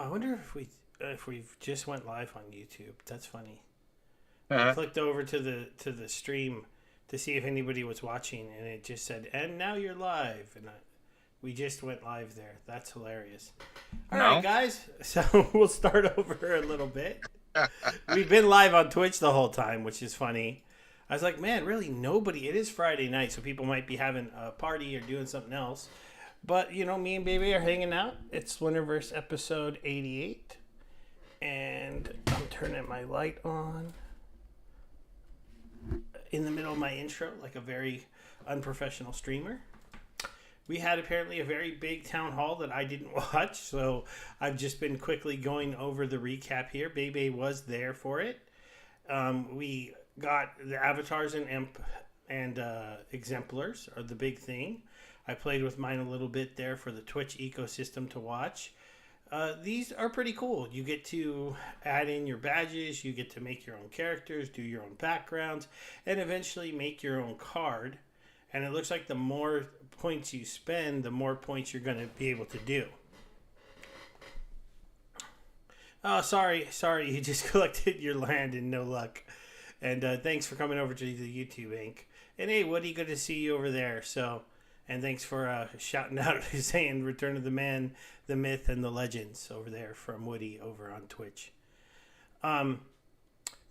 I wonder if we just went live on YouTube. That's funny. I Uh, clicked over to the stream to see if anybody was watching, and it just said, "And now you're live." We just went live there. That's hilarious. All right, no. guys. So we'll start over a little bit. We've been live on Twitch the whole time, which is funny. I was like, man, really nobody. It is Friday night, so people might be having a party or doing something else. But me and Baby are hanging out. It's Splinterverse episode 88, and I'm turning my light on in the middle of my intro, like a very unprofessional streamer. We had apparently a very big town hall that I didn't watch, so I've just been quickly going over the recap here. Bebe was there for it. We got the avatars and exemplars are the big thing. I played with mine a little bit there for the Twitch ecosystem to watch. These are pretty cool. You get to add in your badges, you get to make your own characters, do your own backgrounds, and eventually make your own card. And it looks like the more points you spend, the more points you're going to be able to do. Oh, sorry, you just collected your land and no luck. And thanks for coming over to the YouTube Inc. And hey, Woody, good to see you over there. And thanks for shouting out, saying "Return of the Man, the Myth, and the Legends" over there from Woody over on Twitch.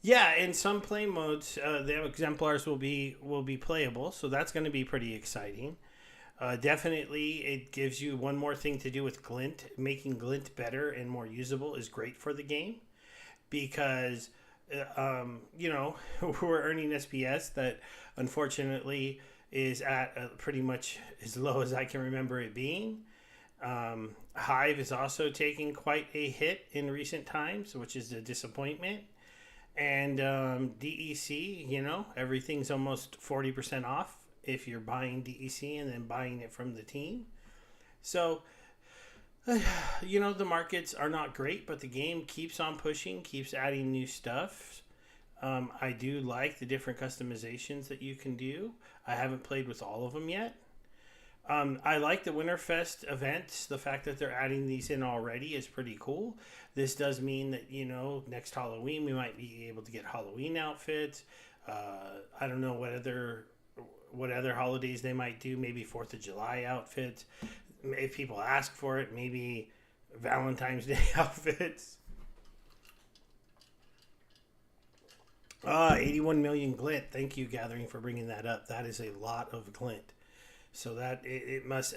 Yeah, in some play modes, the exemplars will be playable, so that's going to be pretty exciting. Definitely, it gives you one more thing to do with Glint. Making Glint better and more usable is great for the game because, we're earning SPS that unfortunately is at pretty much as low as I can remember it being. Hive is also taking quite a hit in recent times, which is a disappointment. And DEC, everything's almost 40% off if you're buying DEC and then buying it from the team. So, the markets are not great, but the game keeps on pushing, keeps adding new stuff. I do like the different customizations that you can do. I haven't played with all of them yet. I like the Winterfest events. The fact that they're adding these in already is pretty cool. This does mean that, next Halloween we might be able to get Halloween outfits. I don't know what other holidays they might do. Maybe 4th of July outfits. If people ask for it, maybe Valentine's Day outfits. 81 million glint. Thank you, Gathering, for bringing that up. That is a lot of glint. So that it must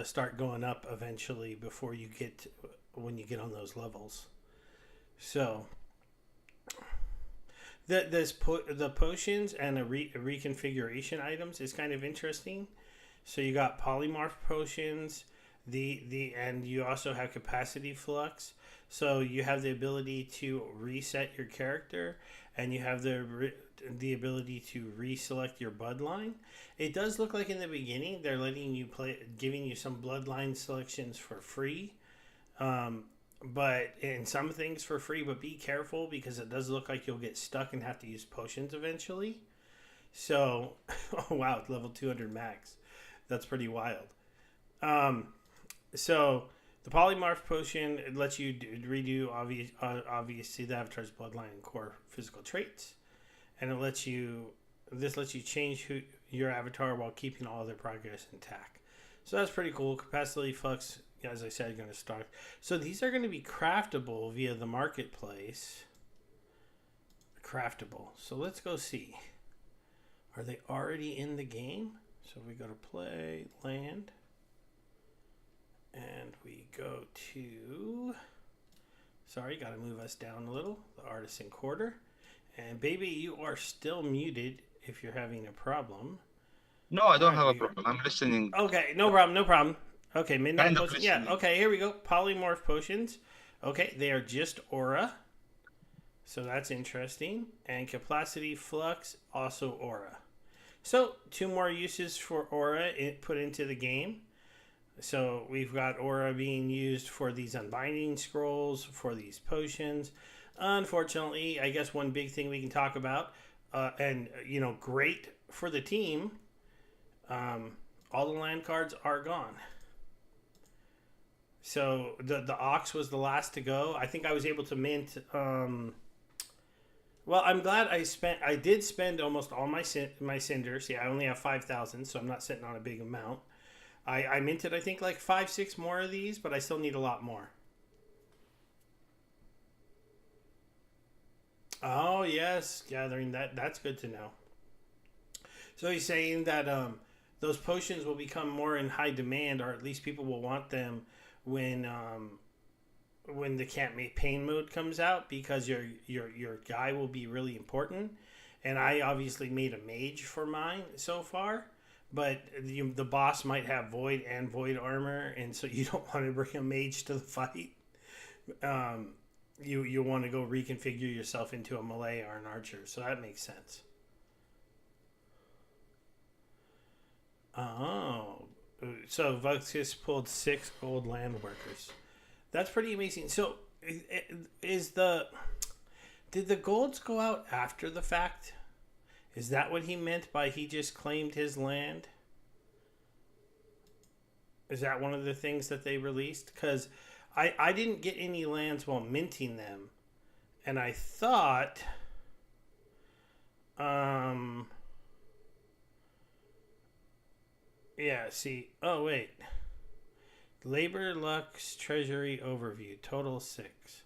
start going up eventually before when you get on those levels. So the potions and the reconfiguration items is kind of interesting. So you got polymorph potions, and you also have capacity flux. So you have the ability to reset your character, and you have the ability to reselect your bloodline. It does look like in the beginning they're letting you giving you some bloodline selections for free, but in some things for free. But be careful because it does look like you'll get stuck and have to use potions eventually. So, oh wow, level 200 max. That's pretty wild. So the polymorph potion, it lets you redo obviously the avatar's bloodline and core physical traits, and this lets you change your avatar while keeping all their progress intact. So that's pretty cool. Capacity flux, as I said, going to start. So these are going to be craftable via the marketplace. Craftable. So let's go see. Are they already in the game? So we go to play, land, and we go to, sorry, got to move us down a little, the artisan quarter. And Baby, you are still muted if you're having a problem. No, I All don't right, have a problem. I'm listening. okay, no problem. Okay, midnight Kind of potion. Yeah, listening. okay, here we go. Polymorph potions. Okay, they are just aura. So that's interesting. And capacity flux, also aura. So 2 more uses for aura put into the game. So we've got aura being used for these unbinding scrolls, for these potions. Unfortunately, I guess one big thing we can talk about, and great for the team, all the land cards are gone. So the ox was the last to go. I think I was able to mint. Well, I'm glad I did spend almost all my cinders. Yeah, I only have 5,000, so I'm not sitting on a big amount. I minted I think like 5 6 more of these, but I still need a lot more. Oh yes, gathering that's good to know. So he's saying that those potions will become more in high demand, or at least people will want them when when the campaign mode comes out, because your guy will be really important. And I obviously made a mage for mine so far, but the boss might have void and void armor, and so you don't want to bring a mage to the fight. Um, you want to go reconfigure yourself into a melee or an archer, so that makes sense. Oh, so Vuxus pulled 6 gold land workers. That's pretty amazing. So, is the did the golds go out after the fact? Is that what he meant by he just claimed his land? Is that one of the things that they released? Because I didn't get any lands while minting them, and I thought, um, yeah. See, oh wait, Labor Lux Treasury Overview total 6,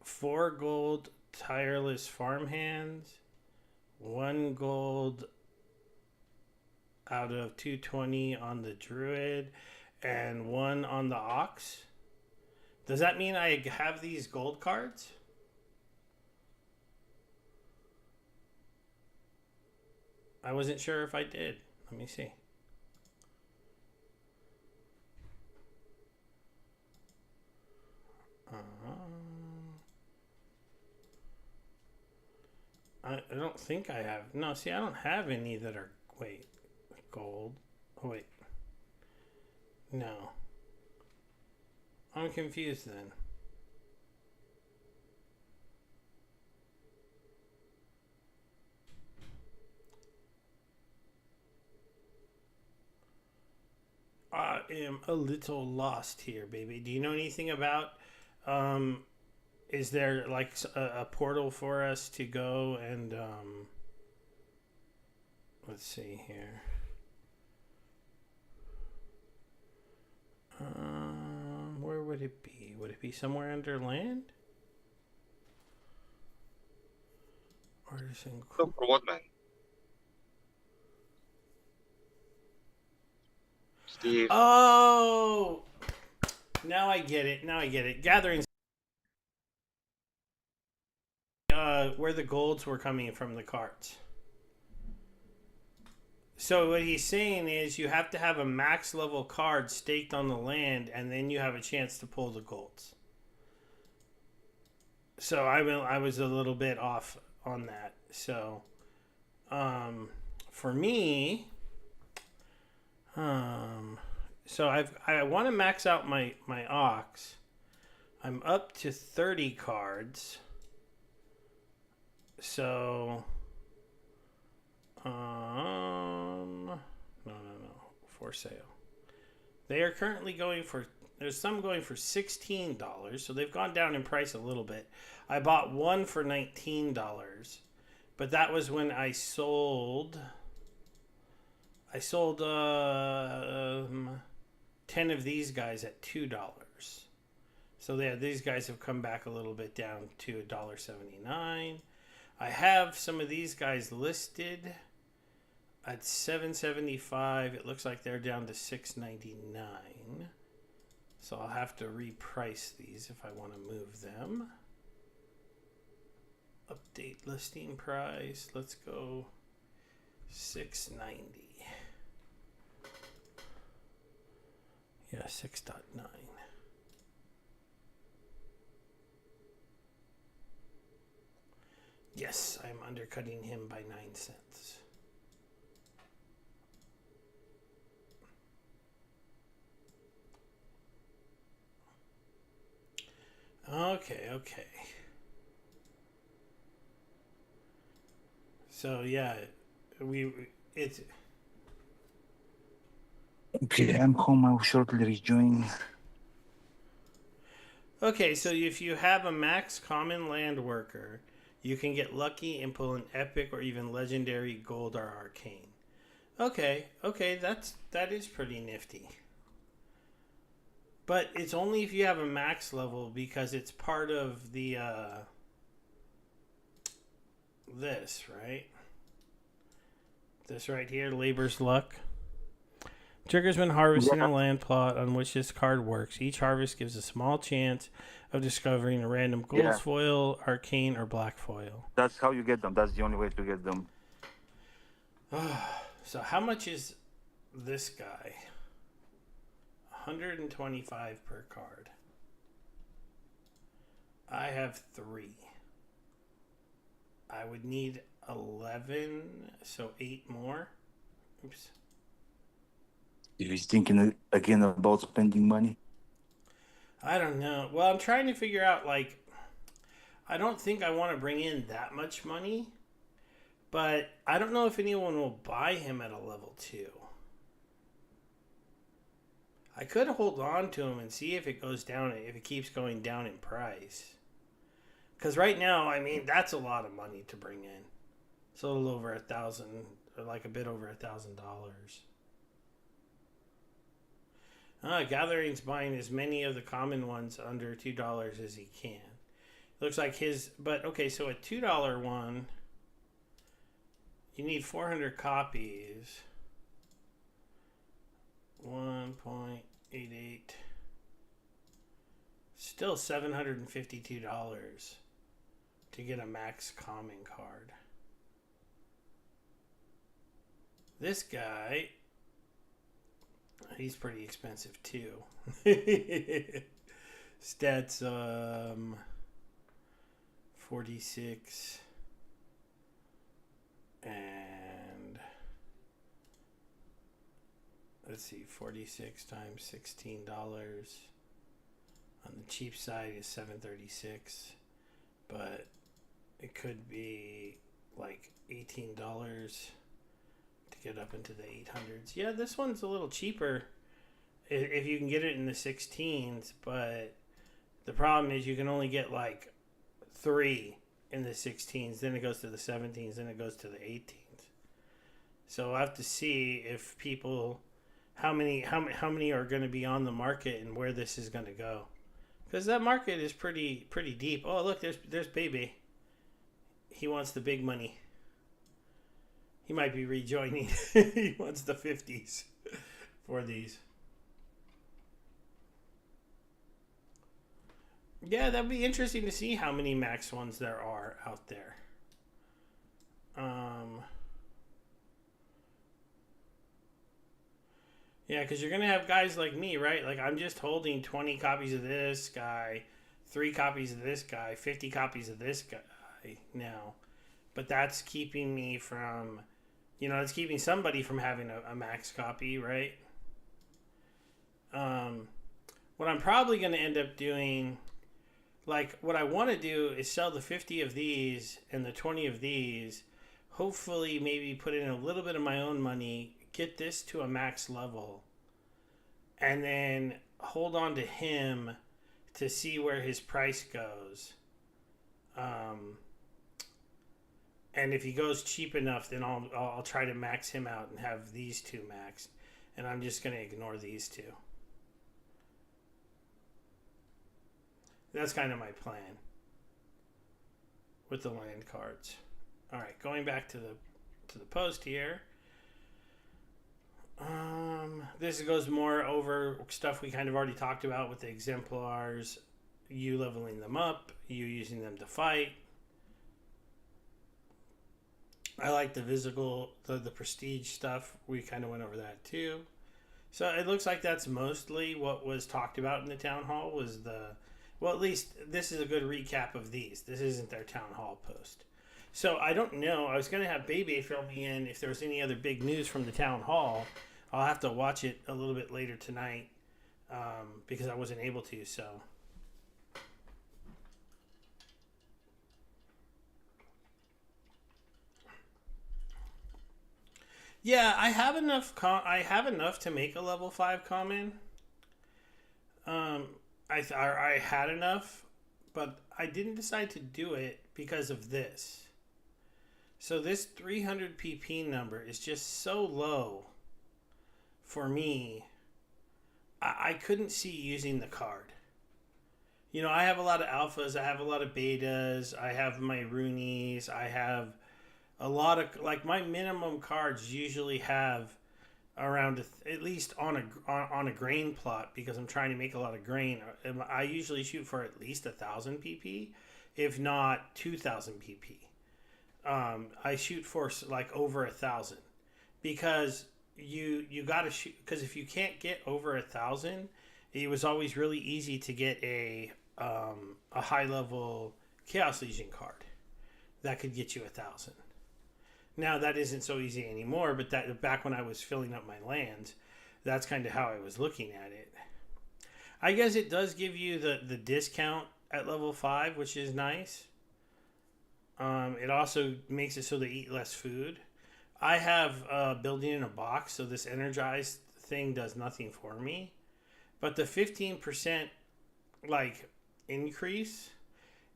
4 gold tireless farmhands, 1 gold out of 220 on the druid, and 1 on the ox. Does that mean I have these gold cards? I wasn't sure if I did. Let me see. I don't think I have. No, see, I don't have any that are. Wait. Gold. Oh, wait. No. I'm confused then. I am a little lost here, baby. Do you know anything about? Um, is there like a portal for us to go and let's see here. Where would it be? Would it be somewhere under land? Or is it... Look for what, man? Steve. Oh, now I get it. Now I get it. Gatherings. Where the golds were coming from the carts. So what he's saying is you have to have a max level card staked on the land, and then you have a chance to pull the golds. So I was a little bit off on that. So for me, so I want to max out my ox. I'm up to 30 cards. So no, for sale. They are currently going for, there's some going for $16, so they've gone down in price a little bit. I bought one for $19, but that was when I sold 10 of these guys at $2. So yeah, these guys have come back a little bit down to $1.79. I have some of these guys listed at $7.75. It looks like they're down to $6.99. So I'll have to reprice these if I want to move them. Update listing price. Let's go $6.90. Yeah, 6.9. Yes, I'm undercutting him by 9 cents. Okay. So yeah, it's Okay, I'm home. I will shortly rejoin. Okay, so if you have a max common land worker, you can get lucky and pull an epic or even legendary gold or arcane. Okay, that is pretty nifty. But it's only if you have a max level because it's part of the this, right? This right here, Labor's Luck. Triggers when harvesting Yeah, a land plot on which this card works. Each harvest gives a small chance of discovering a random gold yeah. foil, arcane, or black foil. That's how you get them. That's the only way to get them. So how much is this guy? 125 per card. I have 3. I would need 11, so 8 more. Oops. If he's thinking again about spending money. I don't know. Well, I'm trying to figure out, like, I don't think I want to bring in that much money, but I don't know if anyone will buy him at a level 2. I could hold on to him and see if it goes down, if it keeps going down in price. Because right now, I mean, that's a lot of money to bring in. It's a little over $1,000, or like a bit over $1,000. Gathering's buying as many of the common ones under $2 as he can. Looks like his, but okay, so a $2 one, you need 400 copies. 1.88. Still $752 to get a max common card. This guy, he's pretty expensive too. Stats 46 and let's see, 46 times $16 on the cheap side is 736, but it could be like $18 to get up into the 800s. Yeah, this one's a little cheaper if you can get it in the 16s, but the problem is you can only get like 3 in the 16s, then it goes to the 17s, then it goes to the 18s. So I have to see if people, how many are going to be on the market and where this is going to go, because that market is pretty deep. Oh, look, there's Baby. He wants the big money. He might be rejoining. He wants the 50s for these. Yeah, that'd be interesting to see how many max ones there are out there. Yeah, because you're going to have guys like me, right? Like, I'm just holding 20 copies of this guy, 3 copies of this guy, 50 copies of this guy now. But that's keeping me from, it's keeping somebody from having a max copy, right? What I'm probably going to end up doing, like, what I want to do is sell the 50 of these and the 20 of these, hopefully maybe put in a little bit of my own money, get this to a max level, and then hold on to him to see where his price goes. And if he goes cheap enough, then I'll try to max him out and have these 2 maxed, and I'm just going to ignore these 2. That's kind of my plan with the land cards. All right, going back to the post here. This goes more over stuff we kind of already talked about with the exemplars, you leveling them up, you using them to fight. I like the the prestige stuff. We kind of went over that too. So it looks like that's mostly what was talked about in the town hall was well, at least this is a good recap of these. This isn't their town hall post. So I don't know. I was going to have Bebe fill me in if there was any other big news from the town hall. I'll have to watch it a little bit later tonight because I wasn't able to. So yeah, I have enough. I have enough to make a level 5 common. I had enough, but I didn't decide to do it because of this. So this 300 pp number is just so low for me. I couldn't see using the card. I have a lot of alphas, I have a lot of betas, I have my Roonies, I have a lot of, like, my minimum cards usually have around at least on a grain plot, because I'm trying to make a lot of grain. I usually shoot for at least 1,000 pp, if not 2,000 pp. I shoot for like over 1,000, because you got to shoot, because if you can't get over 1,000, it was always really easy to get a high level Chaos Legion card that could get you 1,000. Now that isn't so easy anymore, but that back when I was filling up my lands, that's kind of how I was looking at it. I guess it does give you the discount at level 5, which is nice. It also makes it so they eat less food. I have building in a box, so this energized thing does nothing for me. But the 15% like increase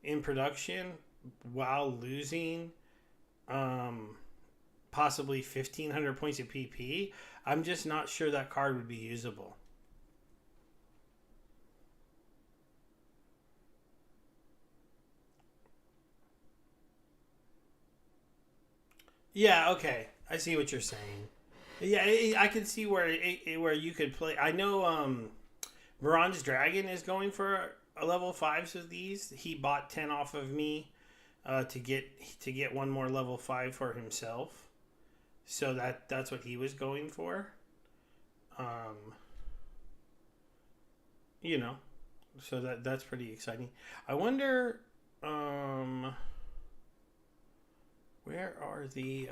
in production while losing possibly 1,500 points of PP, I'm just not sure that card would be usable. Yeah, okay. I see what you're saying. Yeah, I can see where you could play. I know Varan's Dragon is going for a level 5s of these. He bought 10 off of me to get one more level 5 for himself. So that's what he was going for. Um, you know, so that's pretty exciting. I wonder where are the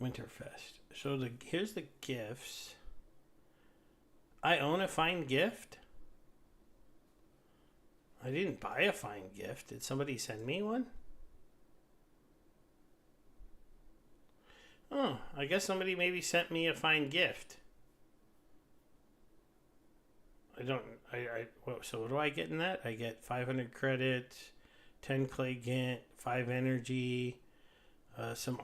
Winterfest? So here's the gifts. I own a fine gift. I didn't buy a fine gift. Did somebody send me one? Oh, I guess somebody maybe sent me a fine gift. I don't. So what do I get in that? I get 500 credits, 10 clay gint, 5 energy, some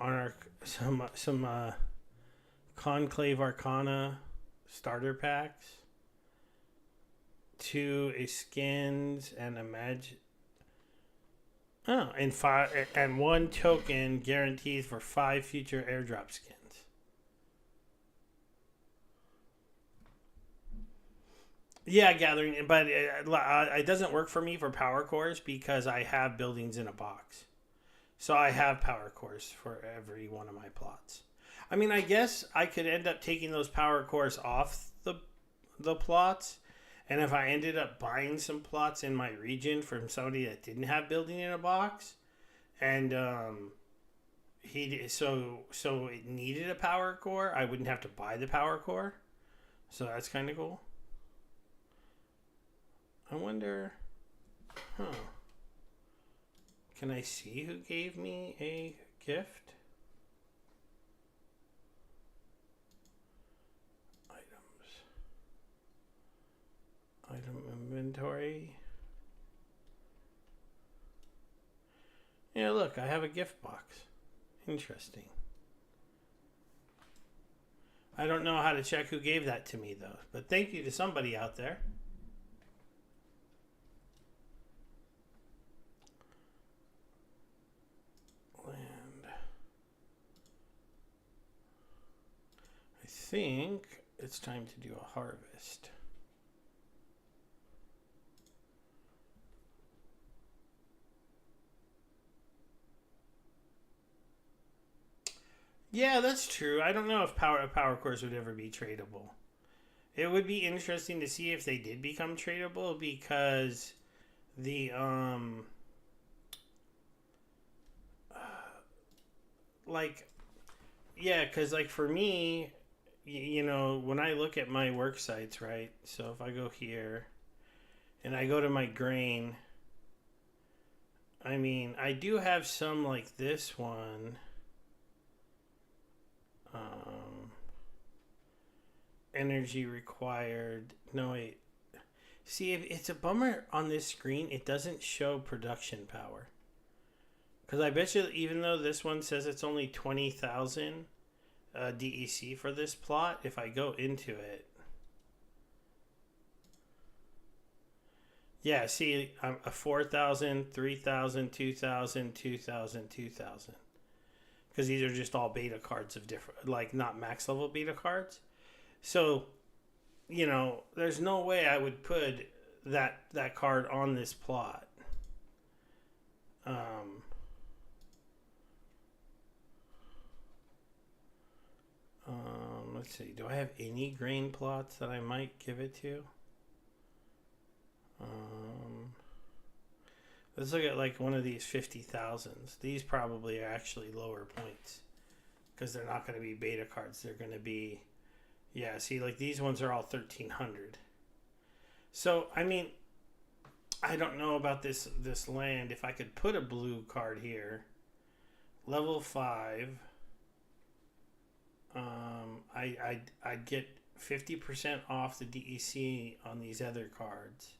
conclave arcana starter packs, 2 skins, and a magic. Oh, and 5 and 1 token guarantees for 5 future airdrop skins. Yeah, gathering, but it doesn't work for me for power cores because I have buildings in a box. So I have power cores for every one of my plots. I mean, I guess I could end up taking those power cores off the plots, and if I ended up buying some plots in my region from somebody that didn't have building in a box, and so it needed a power core, I wouldn't have to buy the power core. So that's kind of cool. I wonder, can I see who gave me a gift? Item inventory. Yeah, look, I have a gift box. Interesting. I don't know how to check who gave that to me, though. But thank you to somebody out there. Land. I think it's time to do a harvest. Yeah, that's true. I don't know if power cores would ever be tradable. It would be interesting to see if they did become tradable, because the like, yeah, because like for me, when I look at my work sites, right? So if I go here and I go to my grain, I mean, I do have some like this one. Energy required. No, wait. See, if it's a bummer on this screen, it doesn't show production power. Because I bet you, even though this one says it's only 20,000 DEC for this plot, if I go into it, yeah, see, I'm a 4,000, 3,000, 2,000, 2,000, 2,000. Because these are just all beta cards of different, like not max level beta cards. So, there's no way I would put that card on this plot. Um, let's see. Do I have any grain plots that I might give it to? Let's look at like one of these 50,000s. These probably are actually lower points because they're not going to be beta cards. They're going to be, yeah. See, like these ones are all 1,300. So I mean, I don't know about this land. If I could put a blue card here, level 5. I'd get 50% off the DEC on these other cards.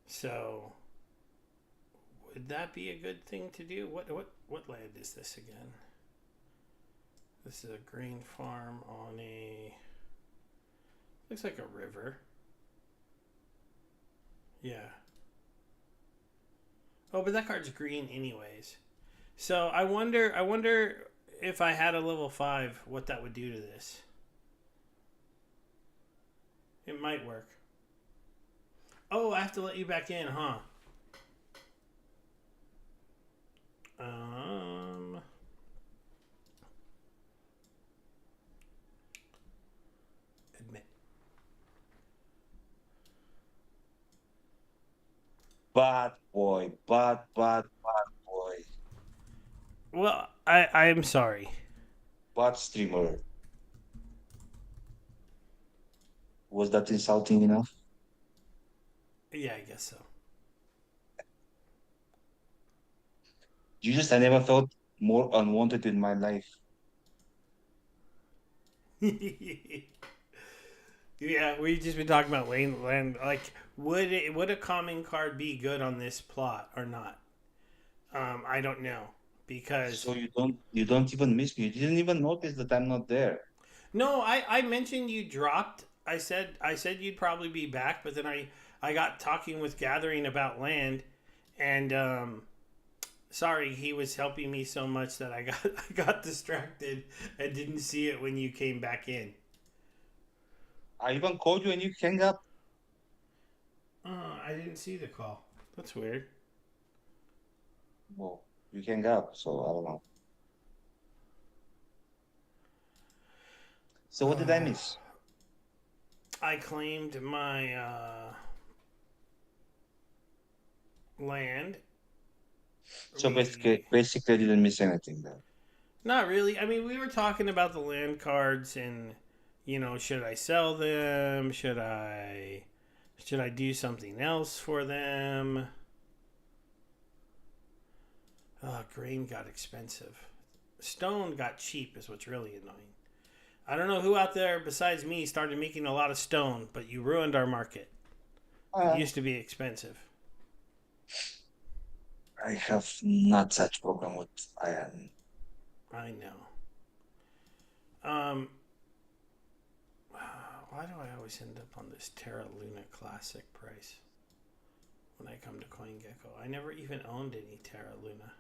So, would that be a good thing to do? What land is this again? This is a grain farm on a, looks like a river. Yeah. Oh, but that card's green anyways. So I wonder if I had a level 5, what that would do to this. It might work. Oh, I have to let you back in, huh? Admit. Bad boy, bad boy, Well, I'm sorry. bad streamer. Was that insulting enough? Yeah, I guess so. I never felt more unwanted in my life. Yeah, we've just been talking about land. Like, would a common card be good on this plot or not? I don't know because So you don't even miss me. You didn't even notice that I'm not there. no, I mentioned you dropped. I said you'd probably be back, but then I got talking with Gathering about land, and sorry, he was helping me so much that I got I got distracted and didn't see it when you came back in. I even called you and you hang up. I didn't see the call. That's weird. Well, you hang up, so I don't know. So what did I miss? I claimed my land. So We basically, I didn't miss anything then. Not really. I mean, we were talking about the land cards and should I sell them? Should I do something else for them? Grain got expensive. Stone got cheap is what's really annoying. I don't know who out there besides me started making a lot of stone, but you ruined our market. It Uh, used to be expensive. I have not such problem with iron. I know. Um, why do I always end up on this Terra Luna Classic price when I come to CoinGecko? I never even owned any Terra Luna.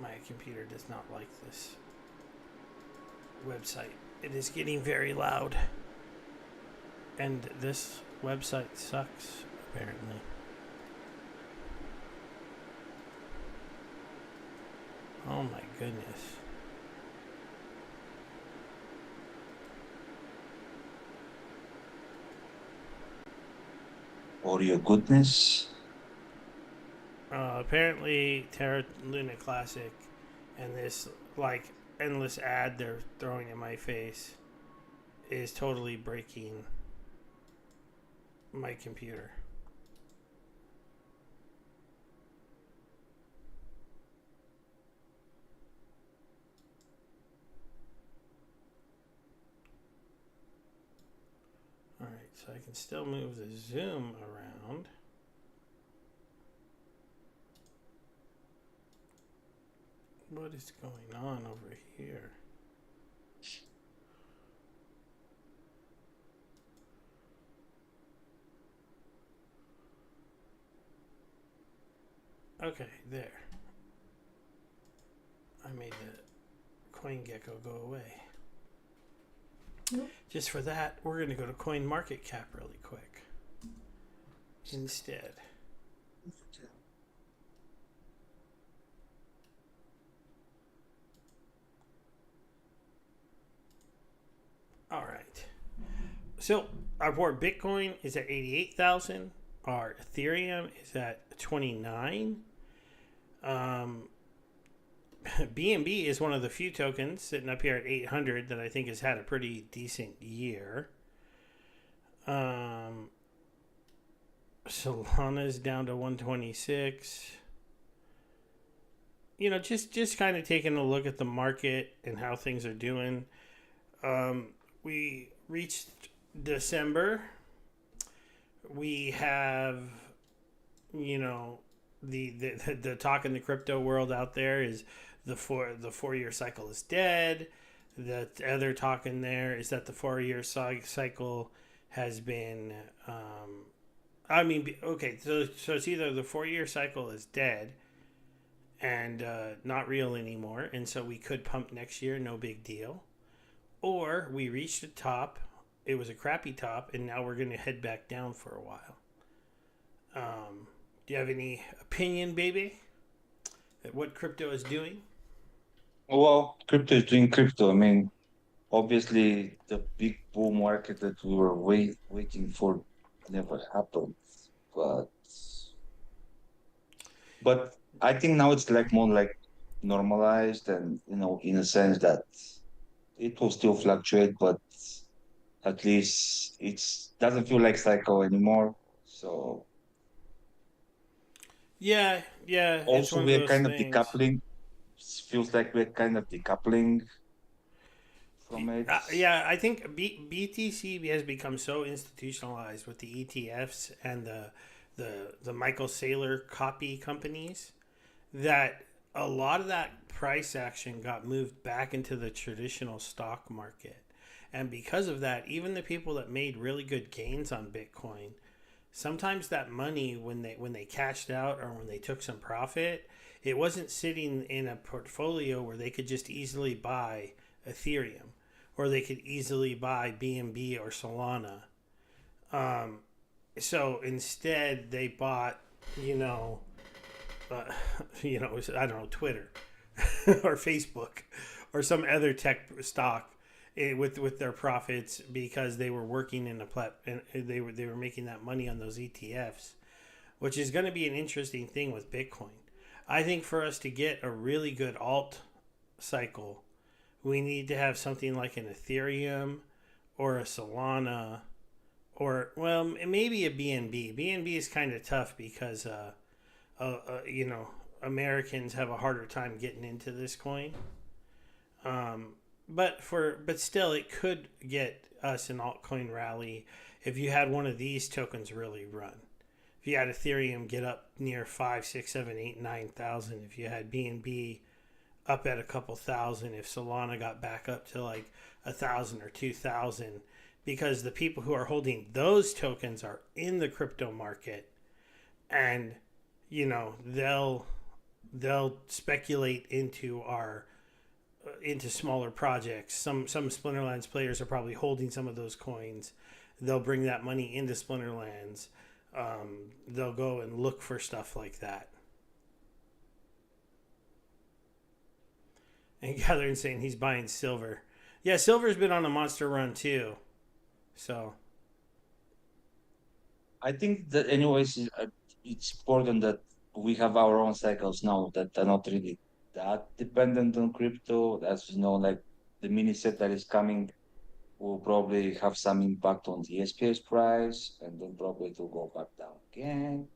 My computer does not like this website. It is getting very loud. And this website sucks, apparently. Oh my goodness. For your goodness. Apparently, Terra Luna Classic and this, like, endless ad they're throwing in my face is totally breaking my computer. So I can still move the zoom around. What is going on over here? Okay, there. I made the coin gecko go away. Just for that, we're going to go to coin market cap really quick instead. All right. So our Bitcoin is at 88,000. Our Ethereum is at 29. BNB is one of the few tokens sitting up here at 800 that I think has had a pretty decent year. Solana's down to 126. You know, just kind of taking a look at the market and how things are doing. We reached December. We have, you know, the talk in the crypto world out there is the 4-year cycle is dead. The other talk in there is that the 4-year cycle has been. Okay, so it's either the 4-year cycle is dead and not real anymore, and so we could pump next year, no big deal, or we reached the top. It was a crappy top, and now we're going to head back down for a while. Do you have any opinion, baby, at what crypto is doing? Well, crypto is doing crypto. I mean, obviously, the big bull market that we were waiting for never happened. But but I think now it's like more like normalized, and in a sense that it will still fluctuate, but at least it doesn't feel like cycle anymore. So Yeah, it's also one of we're those kind of things. decoupling. Feels like we're kind of decoupling from it. Yeah, I think BTC has become so institutionalized with the ETFs and the Michael Saylor copy companies that a lot of that price action got moved back into the traditional stock market. And because of that, even the people that made really good gains on Bitcoin, sometimes that money when they cashed out or when they took some profit, it wasn't sitting in a portfolio where they could just easily buy Ethereum or they could easily buy BNB or Solana. So instead, they bought, you know, uh, I don't know, Twitter or Facebook or some other tech stock with their profits because they were working in a and they were making that money on those ETFs, which is going to be an interesting thing with Bitcoin. I think for us to get a really good alt cycle, we need to have something like an Ethereum or a Solana or well maybe a BNB. BNB is kind of tough because you know, Americans have a harder time getting into this coin. But still, it could get us an altcoin rally if you had one of these tokens really run. If you had Ethereum get up near 5, 6, 7, 8, 9,000. If you had BNB up at a couple thousand. If Solana got back up to like 1,000 or 2,000, because the people who are holding those tokens are in the crypto market, and you know they'll speculate into smaller projects. Some Splinterlands players are probably holding some of those coins. They'll bring that money into Splinterlands. They'll go and look for stuff like that. And Gathering saying he's buying silver. Yeah, silver's been on a monster run too. So I think that anyways, it's important that we have our own cycles now that are not really that dependent on crypto. As you know, like the mini set that is coming will probably have some impact on the SPS price, and then probably it will go back down again.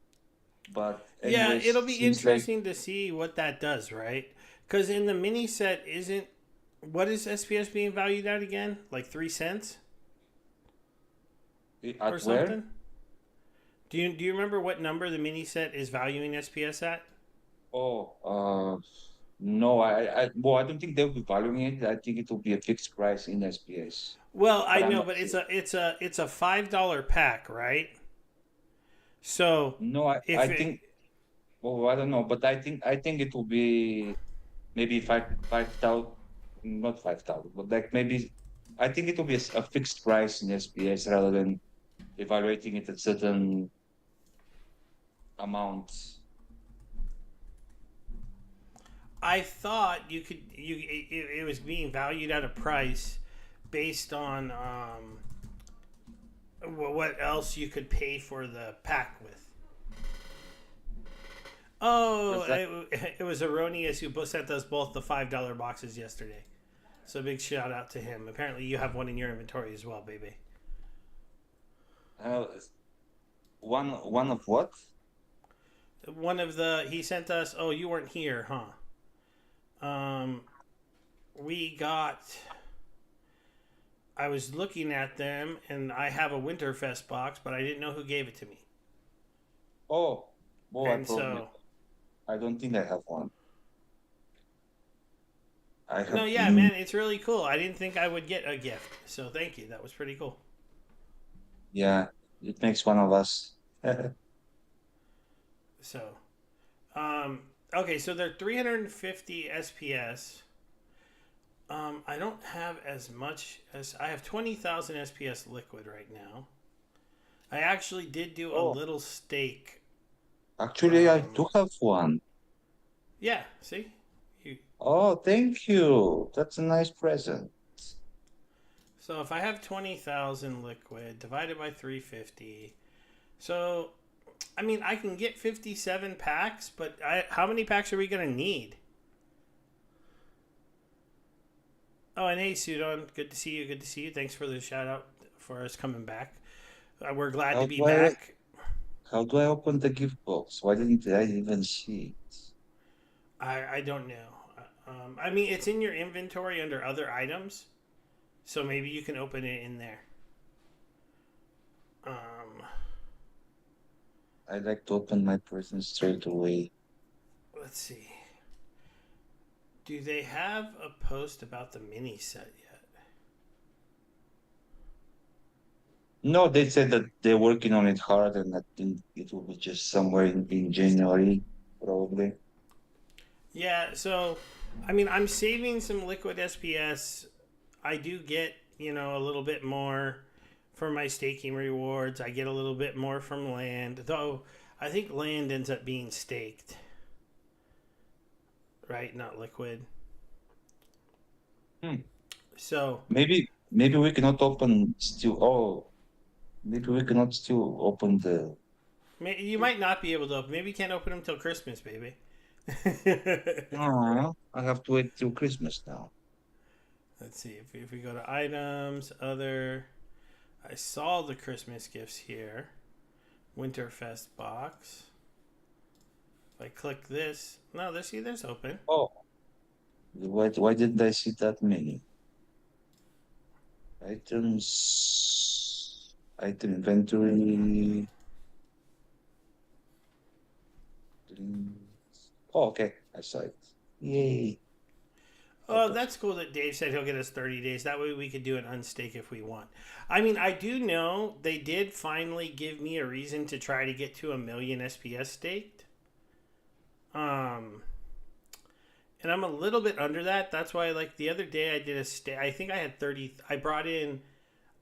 But yeah, anyways, it'll be seems like interesting to see what that does, right? Because in the mini set, isn't what is SPS being valued at again? Like 3 cents? or At where? something. Do you remember what number the mini set is valuing SPS at? Oh, no, well, I don't think they'll be valuing it. I think it will be a fixed price in SPS, Well, I but I'm know, not but sure. it's a $5 pack, right? So No, I if it, think, well, I don't know, but I think it will be maybe 5,000, not 5,000, but like maybe, I think it will be a fixed price in SPS rather than evaluating it at certain amounts. I thought you could it was being valued at a price based on what else you could pay for the pack with. Oh, Where's that? it was Erroneous who sent us both the $5 boxes yesterday. So big shout out to him. Apparently you have one in your inventory as well, baby. Uh, one of what? One of the he sent us. Oh, you weren't here, huh? We got. I was looking at them, and I have a Winterfest box, but I didn't know who gave it to me. Oh, oh, I And probably, so, I don't think I have one. I no, have yeah, been, man, it's really cool. I didn't think I would get a gift, so thank you. That was pretty cool. yeah, it makes one of us. So, um, okay, so they're 350 SPS. I don't have as much as I have 20,000 SPS liquid right now. I actually did do a Oh, little stake. actually, I Um, do have one. yeah, see, you. Oh, thank you. That's a nice present. So if I have 20,000 liquid divided by 350, so I mean I can get 57 packs, but how many packs are we gonna need? Oh, and hey, Sudon, good to see you. Good to see you. Thanks for the shout out for us coming back. We're glad to How be do I back. how do I open the gift box? Why didn't I even see it? I don't know. I mean, it's in your inventory under other items, so maybe you can open it in there. Um, I like to open my present straight away. let's see. Do they have a post about the mini set yet? No, they said that they're working on it hard and I think it will be just somewhere in January, probably. Yeah, so I mean, I'm saving some liquid SPS. I do get, a little bit more for my staking rewards. I get a little bit more from land, though I think land ends up being staked, right? Not liquid. Hmm. So Maybe we cannot open still. Oh, maybe we cannot still open the. you might not be able to open. Maybe you can't open them till Christmas, baby. Oh, I have to wait till Christmas now. Let's see if we go to items, other. I saw the Christmas gifts here. Winterfest box. If I click this, no, there's open. Oh, why didn't I see that many items? Item inventory. Oh, okay, I saw it. Yay! Oh, Oh, perfect. that's cool that Dave said he'll get us 30 days. That way we could do an unstake if we want. I mean, I do know they did finally give me a reason to try to get to a million SPS staked. Um, and I'm a little bit under that. That's why, like, the other day I did a stake. I think I had 30. I brought in,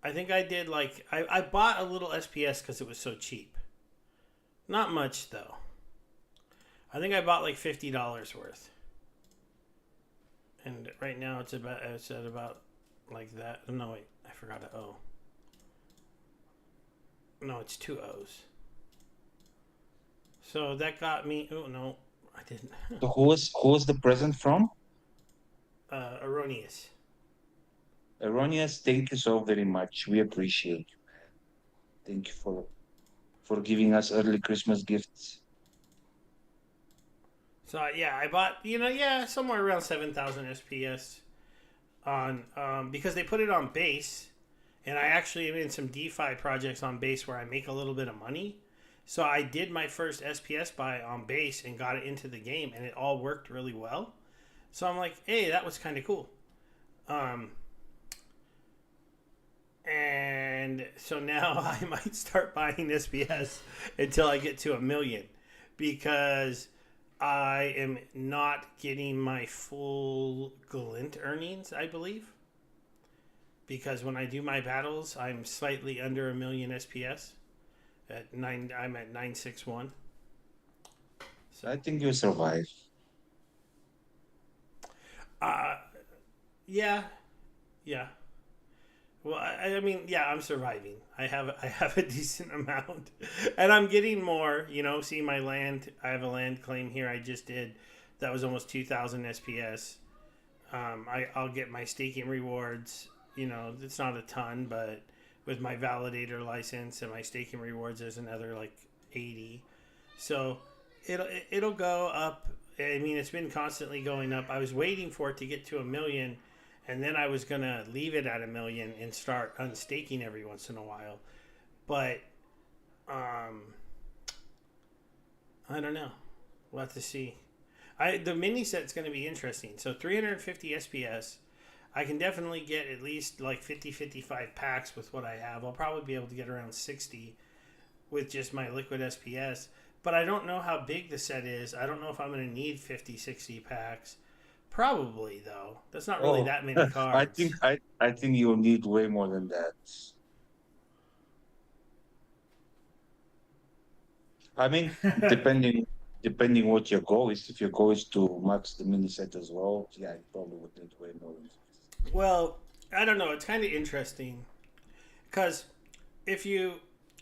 I think I did, like, I bought a little SPS because it was so cheap. Not much, though. I think I bought like $50 worth. And right now it's at about like that. No wait, I forgot a O. No, it's two O's. So that got me. Oh no, I didn't. So who was the present from? Erroneous. Erroneous, thank you so very much. We appreciate you. Thank you for giving us early Christmas gifts. So yeah, I bought yeah somewhere around 7,000 SPS on because they put it on base And I actually am in some DeFi projects on Base where I make a little bit of money. So I did my first SPS buy on Base and got it into the game, and it all worked really well. So I'm like, hey, that was kind of cool. Um, and so now I might start buying SPS until I get to 1 million because I am not getting my full glint earnings, I believe. Because when I do my battles, I'm slightly under 1 million SPS. At nine, I'm at 961. So, I think you survive. uh, yeah, yeah. Well, I mean, yeah, I'm surviving. I have a decent amount, and I'm getting more. You know, see my land. I have a land claim here. I just did. That was almost 2,000 SPS. I'll get my staking rewards. You know, it's not a ton, but with my validator license and my staking rewards, there's another like 80. So it'll go up. I mean, it's been constantly going up. I was waiting for it to get to 1 million, and then I was gonna leave it at 1 million and start unstaking every once in a while. But um, I don't know. We'll have to see. The mini set's going to be interesting. So 350 SPS. I can definitely get at least like 50, 55 packs with what I have. I'll probably be able to get around 60 with just my liquid SPS. But I don't know how big the set is. I don't know if I'm going to need 50, 60 packs. Probably, though. That's not really Oh, that many I cards. think I think you'll need way more than that. I mean, depending what your goal is. If your goal is to max the mini set as well, yeah, you probably would need way more. Well, I don't know. It's kind of interesting because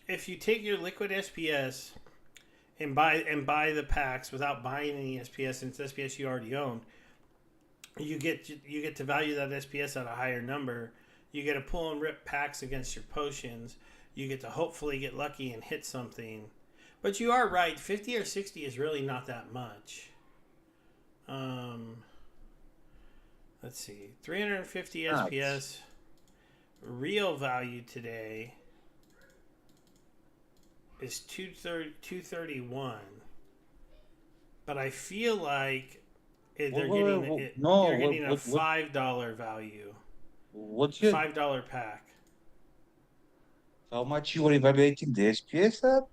if you take your liquid SPS and buy the packs without buying any SPS, since SPS you already own, you get to value that SPS at a higher number. You get to pull and rip packs against your potions. You get to hopefully get lucky and hit something. But you are right. 50 or 60 is really not that much. Um, let's see. 350 Nuts. SPS. Real value today is 231. But I feel like No, you're getting a $5 value. what's your, $5 pack. how much you are evaluating the SPS at?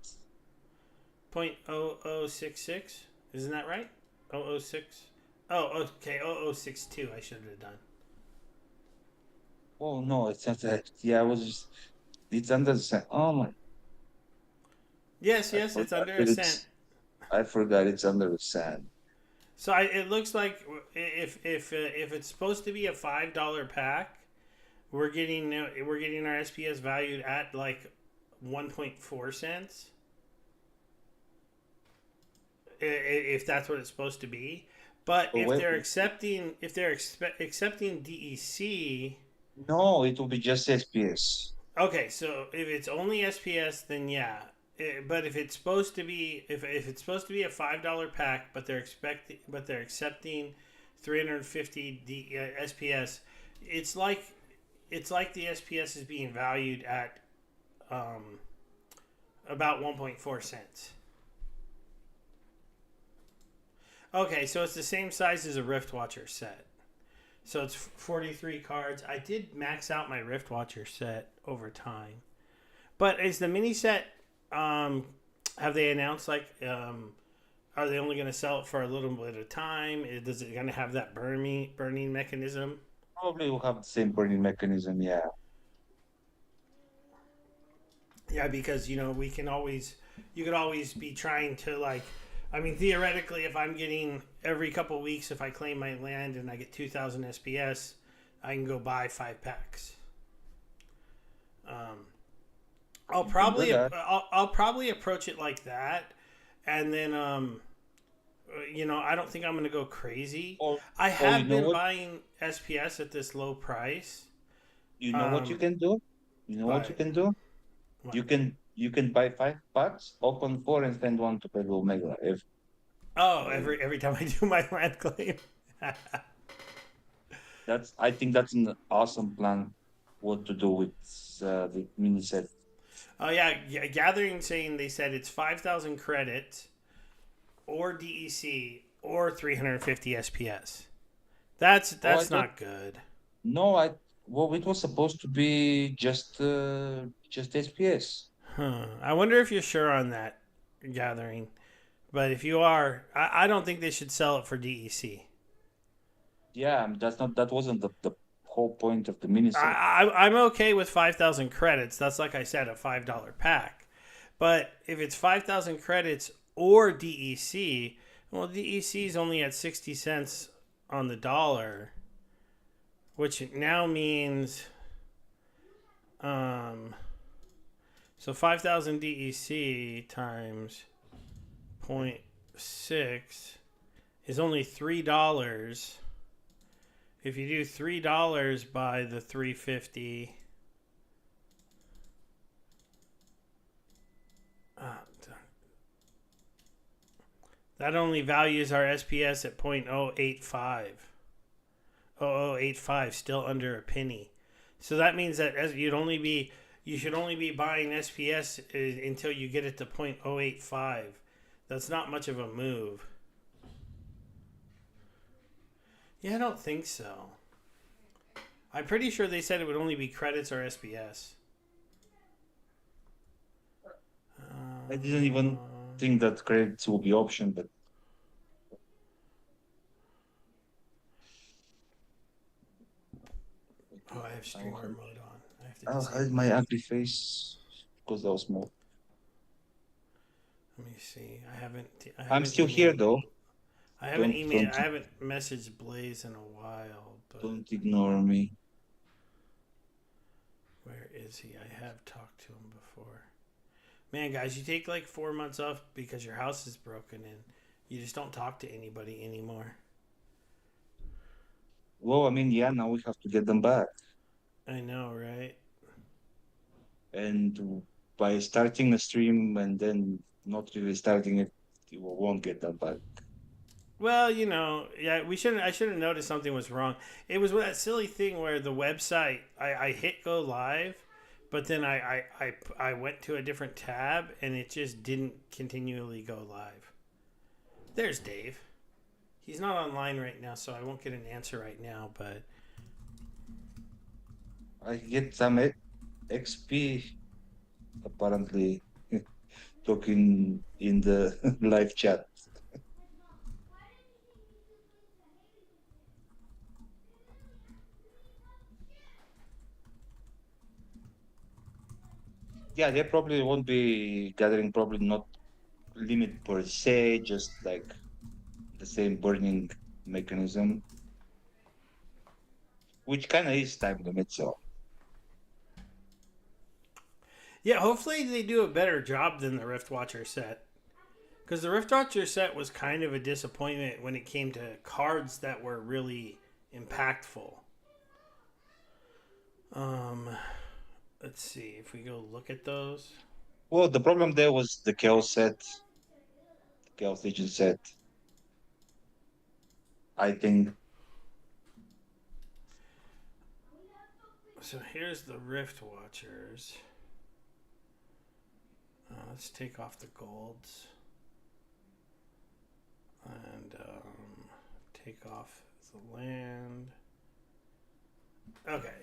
0.0066. Isn't that right? 0.006. Oh, okay. 0.062 I should have done. Oh no, it's not that. Yeah, I was just, it's under the sand. Oh my, Yes, I yes, it's forgot under a that cent. I forgot it's under the sand. So it looks like if it's supposed to be a $5 pack, we're getting our SPS valued at like 1.4 cents. If that's what it's supposed to be. But But wait, if they're accepting DEC, no, it will be just SPS. okay, so if it's only SPS, then yeah. But if it's supposed to be if it's supposed to be a $5 pack, but they're accepting 350 SPS, it's like the SPS is being valued at um, about 1.4 cents. Okay, so it's the same size as a Rift Watcher set. So it's 43 cards. I did max out my Rift Watcher set over time. But is the mini set, um, have they announced, like, are they only going to sell it for a little bit of time? Is it going to have that burning mechanism? Probably will have the same burning mechanism. Yeah. Yeah, because, you could always be trying to, like, I mean, theoretically, if I'm getting every couple weeks, if I claim my land and I get 2,000 SPS, I can go buy 5 packs. Um, You can do that. I'll probably approach it like that, and then I don't think I'm gonna go crazy. Or, I or you have know been what? buying SPS at this low price, You know what you um, can do? You know what you but can do? what? You can buy 5 packs, open four, and send one to Pedro Omega. If Oh, uh, every time I do my land claim. that's, I think that's an awesome plan. what to do with the mini set. Oh yeah, Gathering saying they said it's 5,000 credits or DEC or 350 SPS. Oh, I That's thought not good. no, I well, it was supposed to be just SPS. Huh. I wonder if you're sure on that, Gathering. But if you are, I don't think they should sell it for DEC. Yeah, that wasn't the whole point of the mini set. I'm okay with 5,000 credits. That's like I said, a $5 pack. But if it's 5,000 credits or DEC, well, DEC is only at 60 cents on the dollar, which now means um, so 5,000 DEC times point 0.6 is only $3. If you do $3 by the 350, uh, that only values our SPS at 0.085. 0.0085, still under a penny. So that means that as you should only be buying SPS until you get it to 0.085. That's not much of a move. Yeah, I don't think so. I'm pretty sure they said it would only be credits or SPS. I didn't even think that credits will be option, but Oh, I have I'll streamer hide, mode on. I have to I'll hide disable my that. ugly face because that was small. Let me see. I I'm haven't still here emailed. though. Don't don't I haven't messaged Blaze in a while, but don't ignore me. where is he? I have talked to him before. Man, guys, you take like 4 months off because your house is broken and you just don't talk to anybody anymore. Well, I mean, yeah, now we have to get them back. I know, right? And by starting a stream and then not really starting it, you won't get them back. Well, yeah, we shouldn't. I should have noticed something was wrong. It was with that silly thing where the website, I hit go live, but then I went to a different tab and it just didn't continually go live. There's Dave. He's not online right now, so I won't get an answer right now. But I get some XP apparently talking in the live chat. Yeah, they probably won't be gathering, probably not limit per se, just like the same burning mechanism, which kind of is time limit. So, yeah, hopefully they do a better job than the Rift Watcher set. Because the Rift Watcher set was kind of a disappointment when it came to cards that were really impactful. Um, let's see if we go look at those. well, the problem there was the Chaos set, the Chaos Legion set. I think, So here's the Rift Watchers. Let's take off the golds and take off the land. Okay.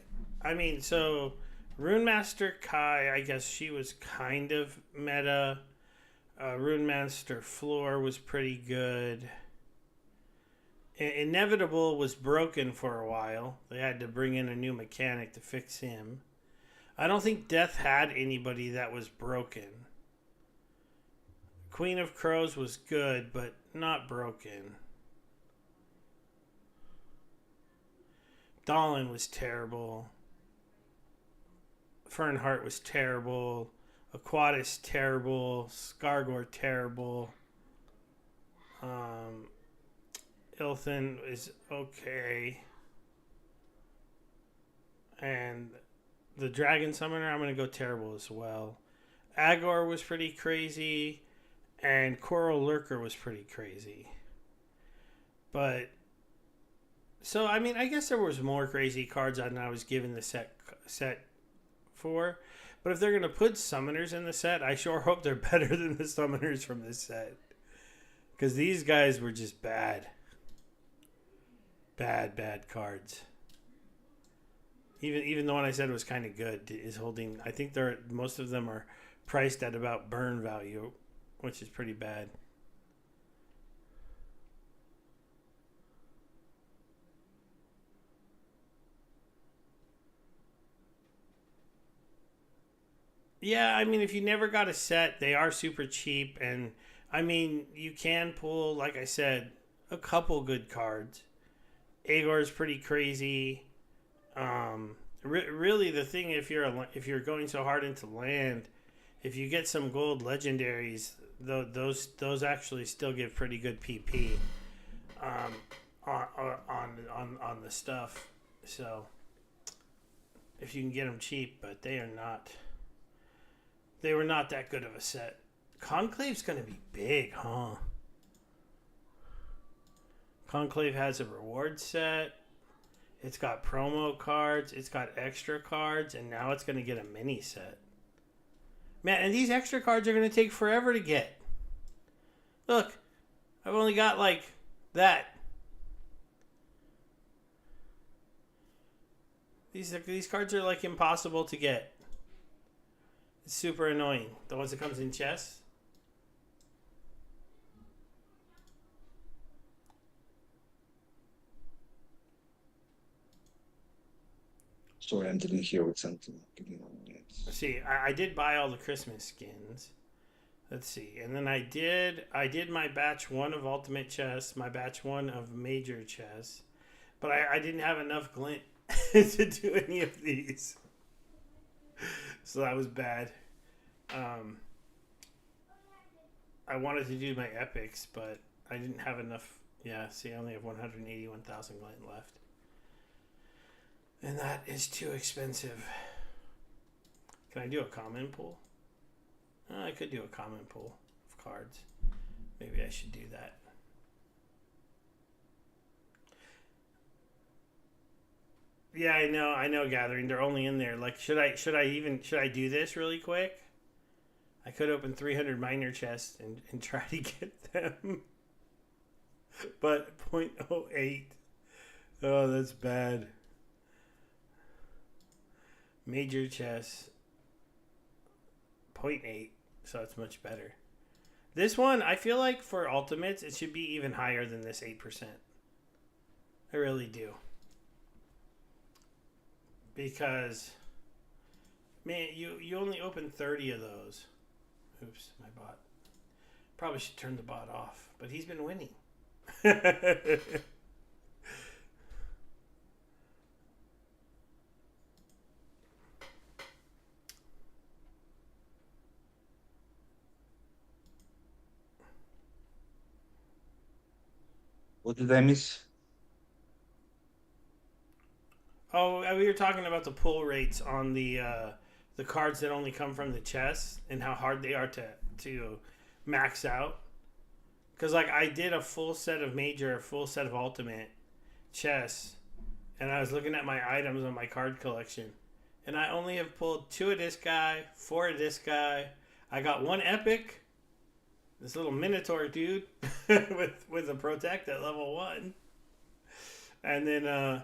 I mean, so Runemaster Kai, I guess she was kind of meta. Runemaster Floor was pretty good. Inevitable was broken for a while. They had to bring in a new mechanic to fix him. I don't think Death had anybody that was broken. Queen of Crows was good, but not broken. Dolan was terrible. Fernheart was terrible. Aquatis terrible. Skargor terrible. Um, Ilthin is okay. And the Dragon Summoner, I'm going to go terrible as well. Agor was pretty crazy. And Coral Lurker was pretty crazy. But So I mean, I guess there was more crazy cards than I was given the set for. But if they're gonna put summoners in the set, I sure hope they're better than the summoners from this set. Because these guys were just bad. Bad cards. Even the one I said was kind of good is holding. I think most of them are priced at about burn value, which is pretty bad. Yeah, I mean, if you never got a set, they are super cheap, and I mean, you can pull, like I said, a couple good cards. Agor is pretty crazy. Really, the thing if you're going so hard into land, if you get some gold legendaries, those actually still give pretty good PP um, on the stuff. So if you can get them cheap, but they were not that good of a set. Conclave's going to be big, huh? Conclave has a reward set. It's got promo cards. It's got extra cards. And now it's going to get a mini set. Man, and these extra cards are going to take forever to get. Look, I've only got like that. These cards are like impossible to get. It's super annoying. The ones that comes in chests. Sorry, I'm dealing here with something. Give me 1 minute. See, I did buy all the Christmas skins. Let's see, and then I did my batch 1 of Ultimate Chess, my batch 1 of Major Chess, but I didn't have enough glint to do any of these, so that was bad. I wanted to do my epics, but I didn't have enough. Yeah, see, I only have 181,000 glint left. And that is too expensive. Can I do a common pool? I could do a common pool of cards. Maybe I should do that. Yeah, I know, Gathering. They're only in there. Like, should I do this really quick? I could open 300 minor chests and try to get them. But 0.08. Oh, that's bad. Major chess 0.8, so it's much better. This one, I feel like for ultimates, it should be even higher than this 8%. I really do. Because, man, you only open 30 of those. Oops, my bot. Probably should turn the bot off, but he's been winning. What did I miss? Oh, we were talking about the pull rates on the cards that only come from the chest and how hard they are to max out. Because like I did a full set of major, a full set of ultimate chess, and I was looking at my items on my card collection, and I only have pulled 2 of this guy, 4 of this guy. I got 1 epic, this little minotaur dude with a protect at level 1, and then I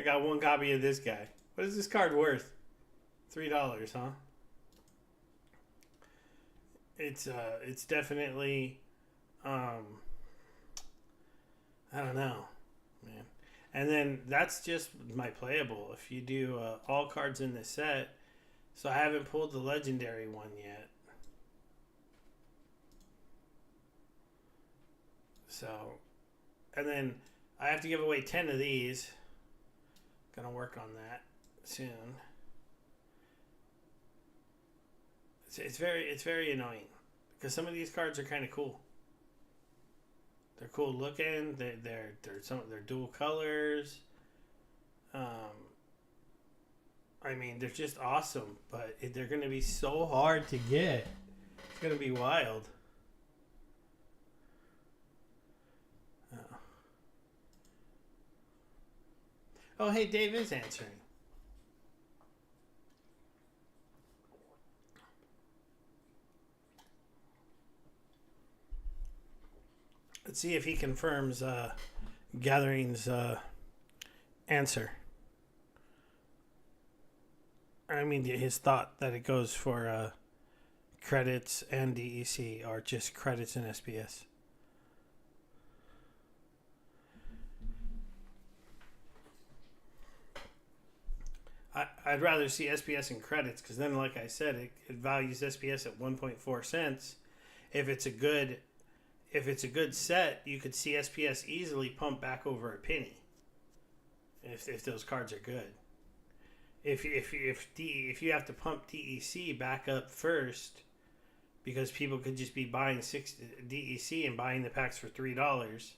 got 1 copy of this guy. What is this card worth? $3, huh? It's definitely I don't know, man. And then that's just my playable. If you do all cards in this set, so I haven't pulled the legendary one yet. So, and then I have to give away 10 of these. Gonna work on that soon. It's very annoying because some of these cards are kind of cool. They're cool looking. They're dual colors. I mean, they're just awesome, but they're gonna be so hard to get. It's gonna be wild. Oh. Oh, hey, Dave is answering. Let's see if he confirms Gathering's answer. I mean, his thought that it goes for credits and DEC or just credits and SPS. I'd rather see SPS and credits because then, like I said, it values SPS at 1.4 cents. If it's a good set, you could see SPS easily pump back over a penny if those cards are good. If you have to pump DEC back up first because people could just be buying 6 DEC and buying the packs for $3,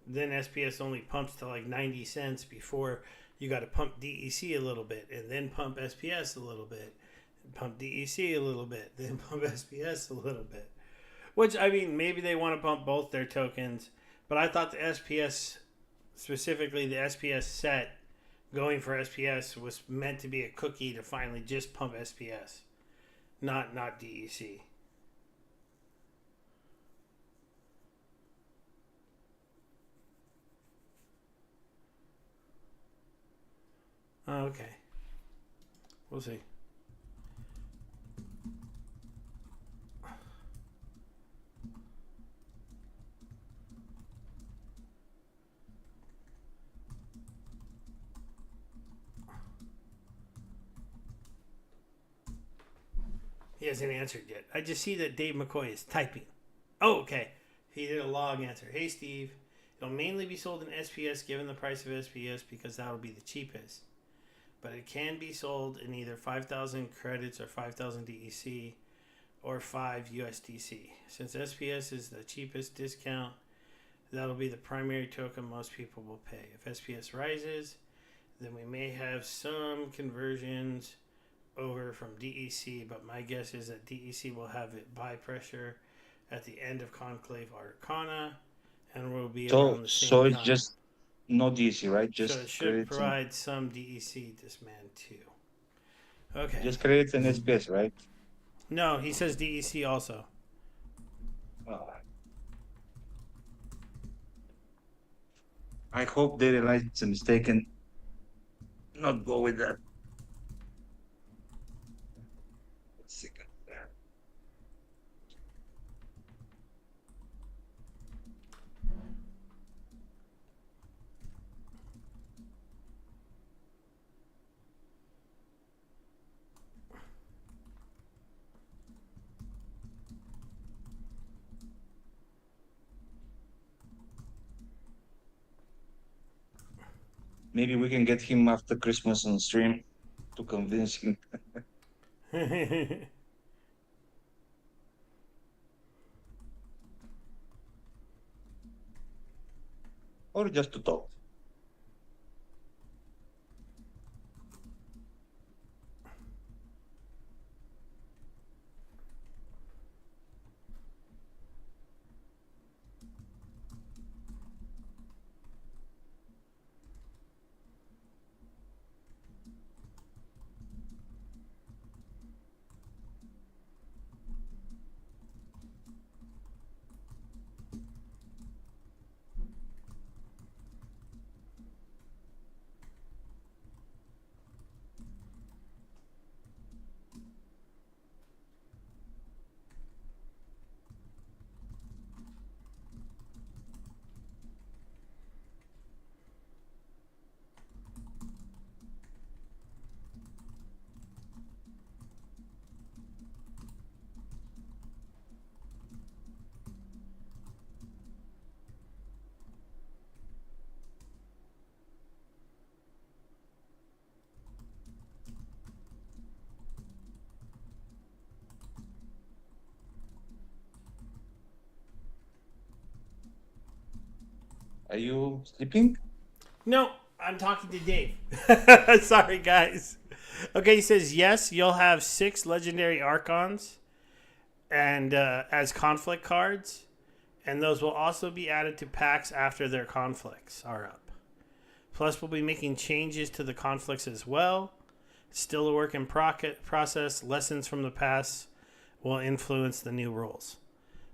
then SPS only pumps to like 90 cents before you got to pump DEC a little bit and then pump SPS a little bit, pump DEC a little bit, then pump SPS a little bit. Which, I mean, maybe they want to pump both their tokens, but I thought the SPS, specifically the SPS set, going for SPS was meant to be a cookie to finally just pump SPS, not DEC. Okay. We'll see. He hasn't answered yet. I just see that Dave McCoy is typing. Oh, okay. He did a log answer. Hey, Steve. It'll mainly be sold in SPS given the price of SPS because that'll be the cheapest. But it can be sold in either 5,000 credits or 5,000 DEC or 5 USDC. Since SPS is the cheapest discount, that'll be the primary token most people will pay. If SPS rises, then we may have some conversions over from DEC, but my guess is that DEC will have it buy pressure at the end of Conclave Arcana and will be around the same So it's time. just no DEC, right? So it Just should credits and provide some DEC this man too. Okay. just credits and SPS, right? No, he says DEC also. Uh, I hope they realize it's a mistake and not go with that. Second. Maybe we can get him after Christmas on stream to convince him, or just to talk. Are you sleeping? No, I'm talking to Dave. Sorry, guys. Okay, he says yes. You'll have 6 legendary Archons, and as conflict cards, and those will also be added to packs after their conflicts are up. Plus, we'll be making changes to the conflicts as well. Still a work in process. Lessons from the past will influence the new rules.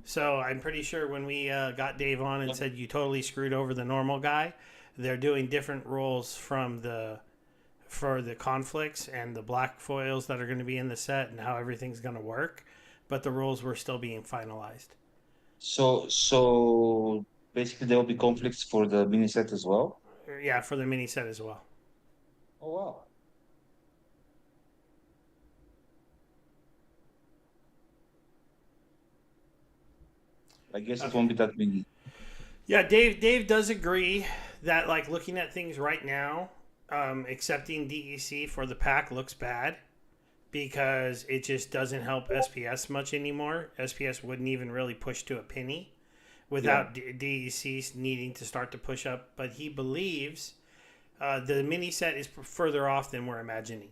So I'm pretty sure when we got Dave on and said you totally screwed over the normal guy, they're doing different rules for the conflicts and the black foils that are going to be in the set and how everything's going to work. But the rules were still being finalized. So basically there will be conflicts for the mini set as well. Yeah, for the mini set as well. Oh wow. I guess it Okay. won't be that many. Yeah, Dave does agree that like looking at things right now, accepting DEC for the pack looks bad because it just doesn't help SPS much anymore. SPS wouldn't even really push to a penny Yeah. without DEC needing to start to push up. But he believes the mini set is further off than we're imagining.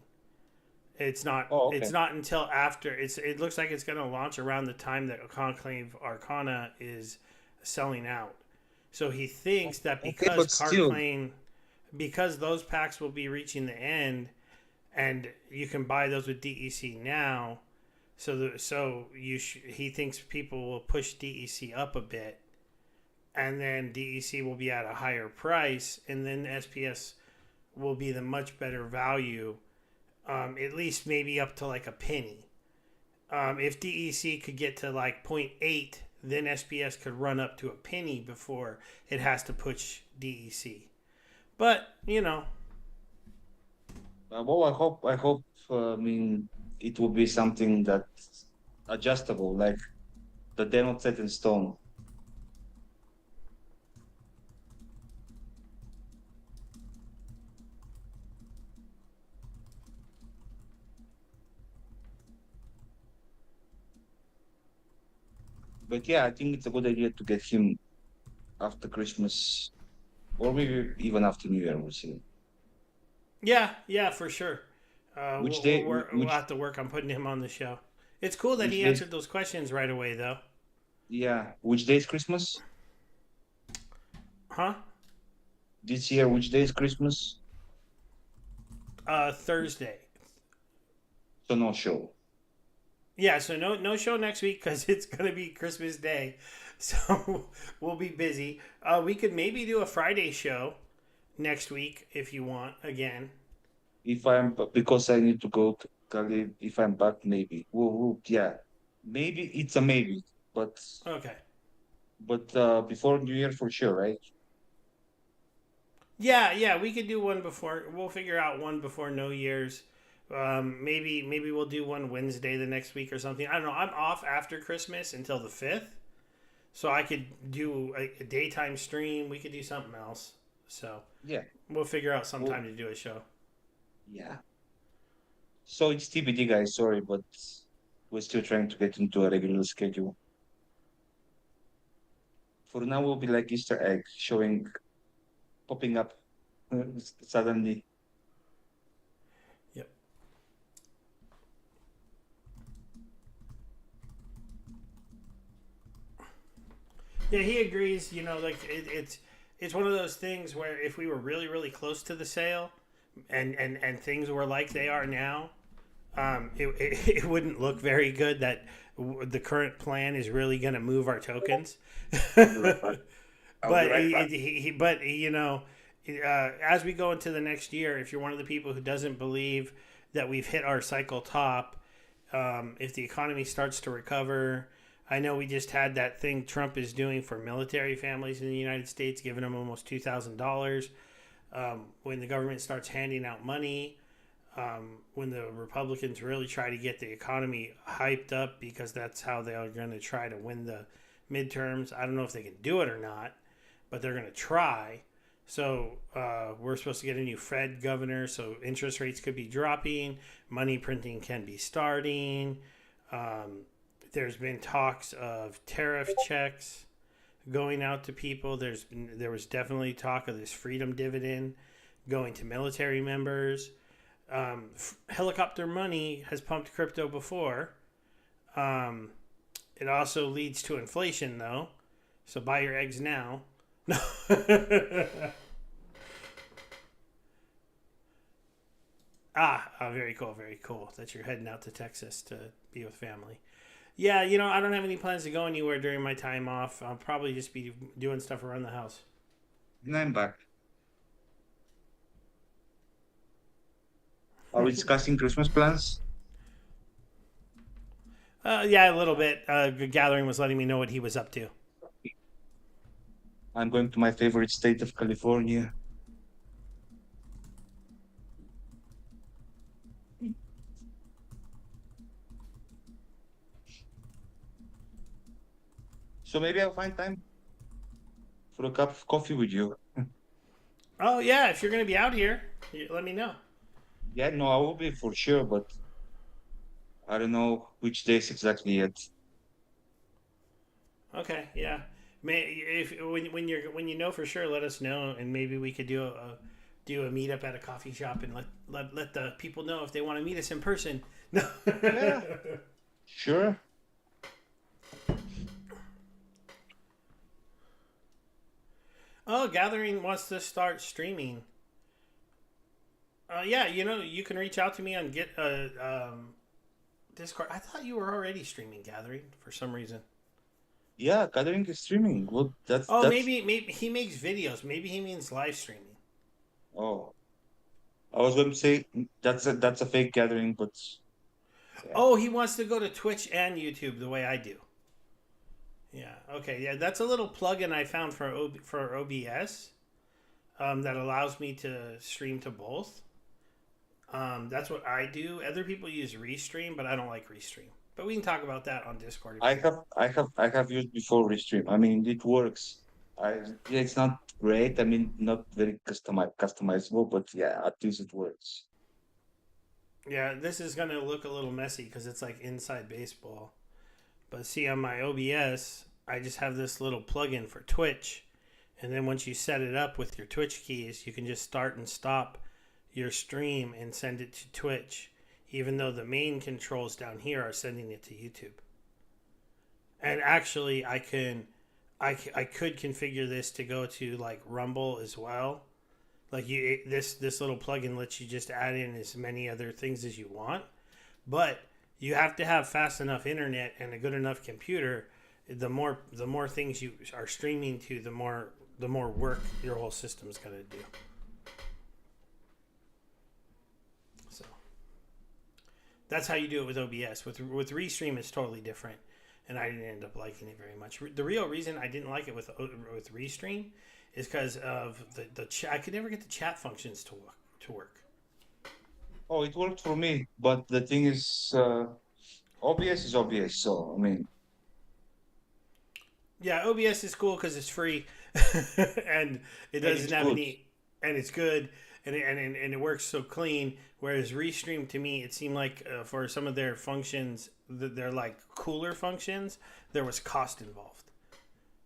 It's not. Oh, It's okay. not until after. It looks like it's going to launch around the time that Conclave Arcana is selling out. So he thinks that Okay, but still, because those packs will be reaching the end, and you can buy those with DEC now. He thinks people will push DEC up a bit, and then DEC will be at a higher price, and then SPS will be the much better value, at least maybe up to like a penny. If DEC could get to like point 0.8, then SPS could run up to a penny before it has to push DEC. But, well, I hope, I mean, it will be something that's adjustable, like that they're not set in stone. But yeah, I think it's a good idea to get him after Christmas, or maybe even after New Year. We'll see. yeah, for sure. Which day? We'll have to work on putting him on the show. It's cool that Which he day? answered those questions right away, though. Yeah, which day is Christmas? Huh? This year, which day is Christmas? Thursday. So no show. Yeah, so no show next week because it's gonna be Christmas Day, so we'll be busy. We could maybe do a Friday show next week if you want. Again, If I'm because I need to go to Cali. If I'm back, maybe. Yeah, maybe it's a maybe, but okay. before New Year for sure, right? Yeah, we could do one before. We'll figure out one before New Year's. Maybe we'll do one Wednesday the next week or something. I don't know. I'm off after Christmas until the 5th, so I could do a daytime stream. We could do something else. So Yeah. we'll figure out some Well, time to do a show. yeah. So it's TBD, guys. Sorry, but we're still trying to get into a regular schedule. For now, we'll be like Easter egg showing, popping up suddenly. Yep. Yeah, he agrees. Like it's one of those things where if we were really close to the sale, and things were like they are now, it wouldn't look very good that the current plan is really going to move our tokens. I'll be right back. I'll be But right back. as we go into the next year, if you're one of the people who doesn't believe that we've hit our cycle top, if the economy starts to recover, I know we just had that thing Trump is doing for military families in the United States, giving them almost $2,000. When the government starts handing out money, when the Republicans really try to get the economy hyped up because that's how they are going to try to win the midterms. I don't know if they can do it or not, but they're going to try. So we're supposed to get a new Fed governor, so interest rates could be dropping, money printing can be starting. There's been talks of tariff checks going out to people. There was definitely talk of this freedom dividend going to military members. Helicopter money has pumped crypto before. It also leads to inflation, though. So buy your eggs now. Very cool, very cool that you're heading out to Texas to be with family. Yeah, I don't have any plans to go anywhere during my time off. I'll probably just be doing stuff around the house. And I'm back. Are we discussing Christmas plans? Yeah, a little bit. Good Gathering was letting me know what he was up to. I'm going to my favorite state of California. So maybe I'll find time for a cup of coffee with you. Oh yeah, if you're gonna be out here, let me know. Yeah, no, I will be for sure, but I don't know which days exactly yet. Okay, yeah. If when you know for sure, let us know, and maybe we could do a meetup at a coffee shop and let the people know if they want to meet us in person. No. Yeah, sure. Oh, Gathering wants to start streaming. Yeah, you can reach out to me on Discord. I thought you were already streaming Gathering for some reason. Yeah, gathering is streaming. Well, Oh, that's. maybe he makes videos. Maybe he means live streaming. Oh, I was going to say that's a fake gathering, but yeah, Oh, he wants to go to Twitch and YouTube the way I do. Yeah. Okay. Yeah, that's a little plugin I found for OBS that allows me to stream to both. That's what I do. Other people use Restream, but I don't like Restream. But we can talk about that on Discord if I you want. have I have I have used before Restream. I mean, it works. Yeah, it's not great. I mean, not very customizable, but yeah, at least it works. Yeah, this is gonna look a little messy because it's like inside baseball. But see, on my OBS, I just have this little plugin for Twitch, and then once you set it up with your Twitch keys, you can just start and stop your stream and send it to Twitch, even though the main controls down here are sending it to YouTube. And actually, I could configure this to go to like Rumble as well. Like this little plugin lets you just add in as many other things as you want, but you have to have fast enough internet and a good enough computer. The more things you are streaming to, the more work your whole system's gonna do. So that's how you do it with OBS. With Restream, it's totally different, and I didn't end up liking it very much. The real reason I didn't like it with Restream is because of the chat. I could never get the chat functions to work. Oh, it worked for me, but the thing is, OBS is OBS. So I mean, Yeah, OBS is cool because it's free, and it and doesn't it's have good. any, and it's good, and it works so clean. Whereas Restream to me, it seemed like for some of their functions, they're like cooler functions. There was cost involved,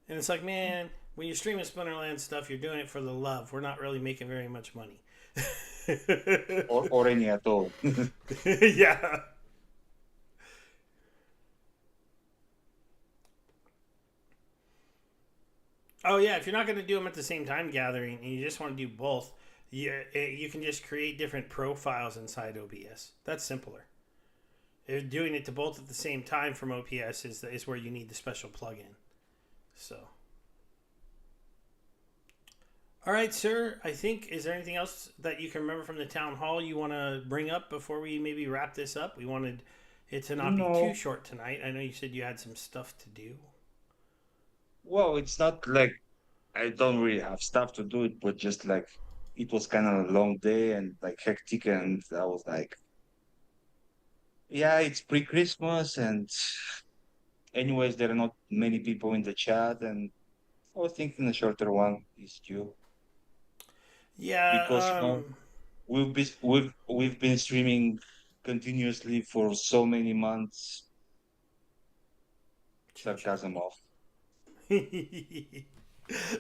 and it's like, man, when you're streaming Splinterland stuff, you're doing it for the love. We're not really making very much money. Or any at all. Yeah. Oh yeah, if you're not going to do them at the same time gathering and you just want to do both, you can just create different profiles inside OBS. That's simpler. Doing it to both at the same time from OBS is where you need the special plugin. So, all right, sir. I think is there anything else that you can remember from the town hall you want to bring up before we maybe wrap this up? We wanted it to not be too No, short tonight. I know you said you had some stuff to do. well, it's not like I don't really have stuff to do it, but just like it was kind of a long day and like hectic, and I was like, yeah, it's pre-Christmas, and anyways, there are not many people in the chat, and I was thinking a shorter one is due because Yeah. we've been streaming continuously for so many months. Choo Sarcasm off. choo.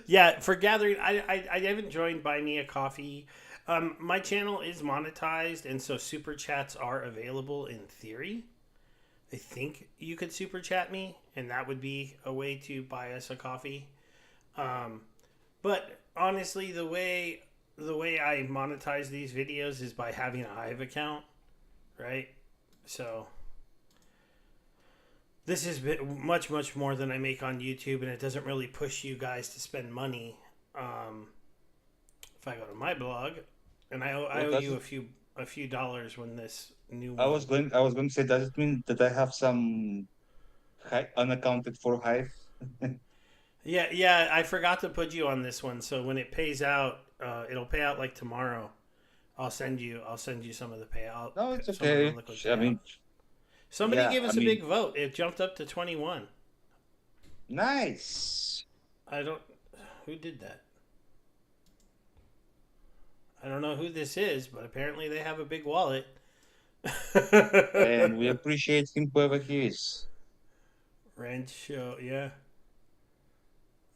Yeah, for gathering, I haven't joined Buy Me a Coffee. My channel is monetized, and so super chats are available in theory. I think you could super chat me, and that would be a way to buy us a coffee. Um, but honestly, the way the way I monetize these videos is by having a Hive account, right? So this is much much more than I make on YouTube, and it doesn't really push you guys to spend money. Um, if I go to my blog, and I What owe does you it? a few dollars when this new I one. was going. I was going to say, does it mean that I have some unaccounted for hive? Yeah, yeah, I forgot to put you on this one. So when it pays out, it'll pay out like tomorrow. I'll send you some of the payout, No, it's some of the okay. liquid I payout. mean, Somebody yeah. gave I us a mean, big vote. It jumped up to 21. nice. I don't. Who did that? I don't know who this is, but apparently they have a big wallet. And we appreciate him whoever he is. Rancho, yeah.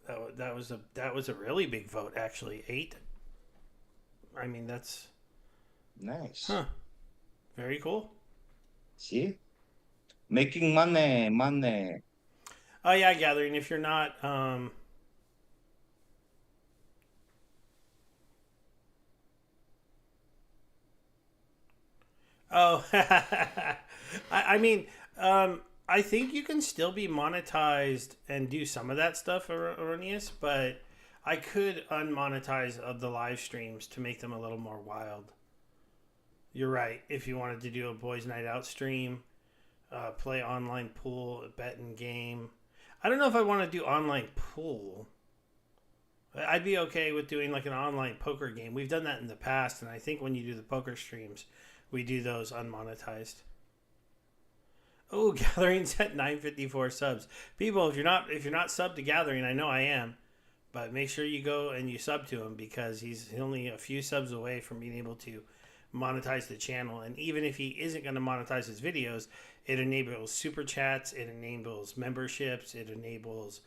That was a really big vote actually. 8. I mean that's Nice. huh. Very cool. See, making money, money. Oh yeah, gathering. If you're not oh I mean I think you can still be monetized and do some of that stuff, Erroneous, but I could unmonetize the live streams to make them a little more wild. You're right. If you wanted to do a boys' night out stream, play online pool, bet and game. I don't know if I want to do online pool. I'd be okay with doing like an online poker game. We've done that in the past, and I think when you do the poker streams, we do those unmonetized. Oh, Gathering's at 954 subs. People, if you're not subbed to Gathering, I know I am, but make sure you go and you sub to him because he's only a few subs away from being able to monetize the channel. And even if he isn't going to monetize his videos, it enables super chats, it enables memberships, it enables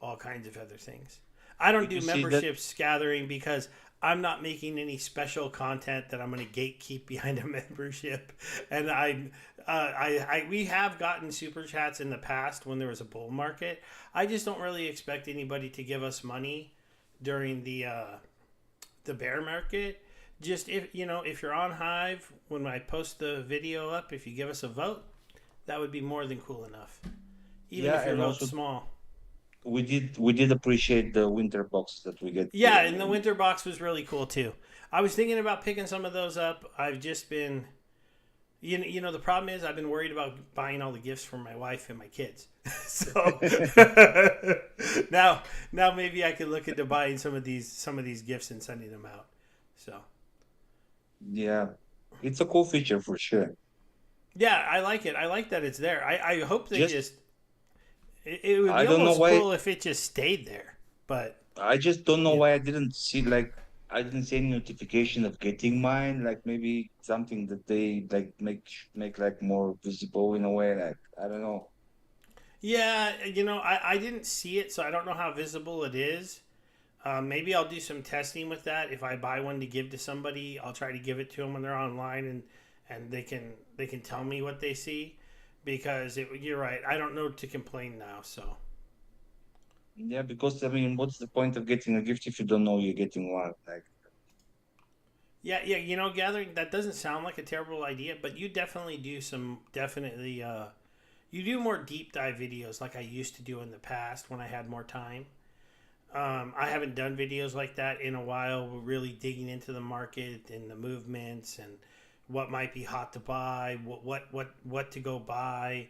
all kinds of other things. I don't Did do you see that? memberships gathering because I'm not making any special content that I'm going to gatekeep behind a membership. And we have gotten super chats in the past when there was a bull market. I just don't really expect anybody to give us money during the bear market. Just if if you're on Hive when I post the video up, if you give us a vote, that would be more than cool enough. Even Yeah, if your and vote's also small. we did appreciate the winter box that we get. Yeah, I and the mean, winter box was really cool too. I was thinking about picking some of those up. I've just been you know the problem is I've been worried about buying all the gifts for my wife and my kids. So now now maybe I could look into buying some of these gifts and sending them out. So yeah, it's a cool feature for sure. yeah, I like it. I like that it's there. I hope they Just just it would I be don't know almost why. cool if it just stayed there. But I just don't know you why know. I didn't see any notification of getting mine. Like maybe something that they like make like more visible in a way. Like I don't know. Yeah, I didn't see it, so I don't know how visible it is. Maybe I'll do some testing with that. If I buy one to give to somebody, I'll try to give it to them when they're online, and they can tell me what they see, because you're right. I don't know to complain now. So Yeah, because I mean, what's the point of getting a gift if you don't know you're getting one? Like, yeah, yeah. Gathering that doesn't sound like a terrible idea, but you definitely do some definitely. You do more deep dive videos like I used to do in the past when I had more time. I haven't done videos like that in a while. We're really digging into the market and the movements and what might be hot to buy, what to go buy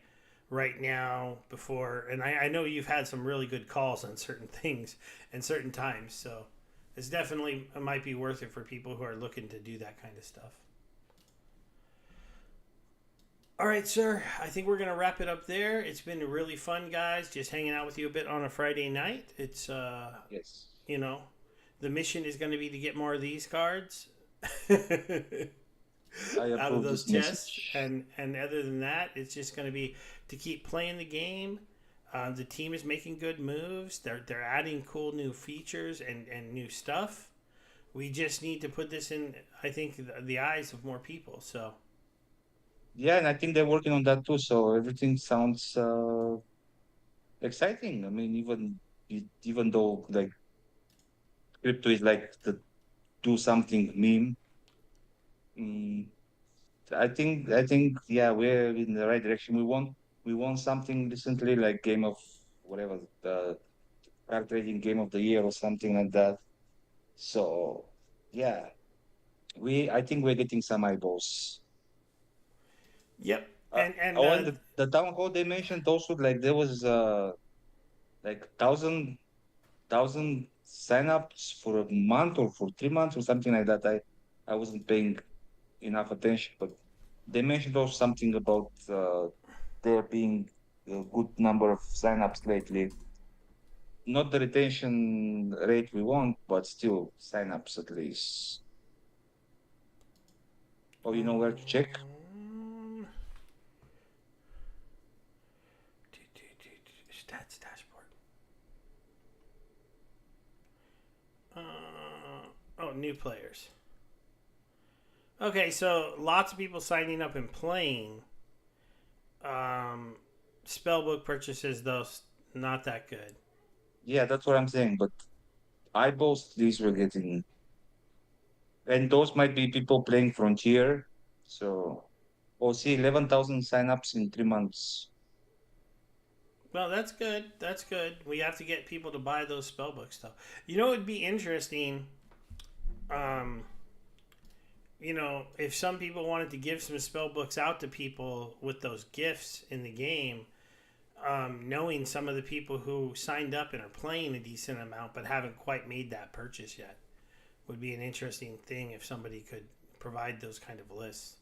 right now before. And I know you've had some really good calls on certain things and certain times, so it's definitely it might be worth it for people who are looking to do that kind of stuff. All right, sir. I think we're gonna wrap it up there. It's been really fun, guys. Just hanging out with you a bit on a Friday night. It's yes, you know, the mission is going to be to get more of these cards I out of approve those this chests, message. and other than that, it's just going to be to keep playing the game. The team is making good moves. They're adding cool new features and new stuff. We just need to put this in. I think the eyes of more people. So Yeah, and I think they're working on that too. So everything sounds exciting. I mean, even though like crypto is like the do something meme. Mm, I think yeah, we're in the right direction. We won something recently like game of whatever the card trading game of the year or something like that. So yeah, I think we're getting some eyeballs. Yep. Uh, And oh, and the town hall they mentioned also like there was like thousand signups for a month or for 3 months or something like that. I wasn't paying enough attention, but they mentioned also something about there being a good number of signups lately. Not the retention rate we want, but still signups at least. Oh, you know where to check? um, stats dashboard. Oh, new players. Okay, so lots of people signing up and playing. Um, Spellbook purchases, though, not that good. Yeah, that's what I'm saying. But eyeballs, these we're getting, and those might be people playing Frontier. So, oh, see, 11,000 signups in 3 months. Well, that's good. That's good. We have to get people to buy those spellbooks, though. You know, it'd be interesting. Um, if some people wanted to give some spell books out to people with those gifts in the game, knowing some of the people who signed up and are playing a decent amount but haven't quite made that purchase yet would be an interesting thing if somebody could provide those kind of lists.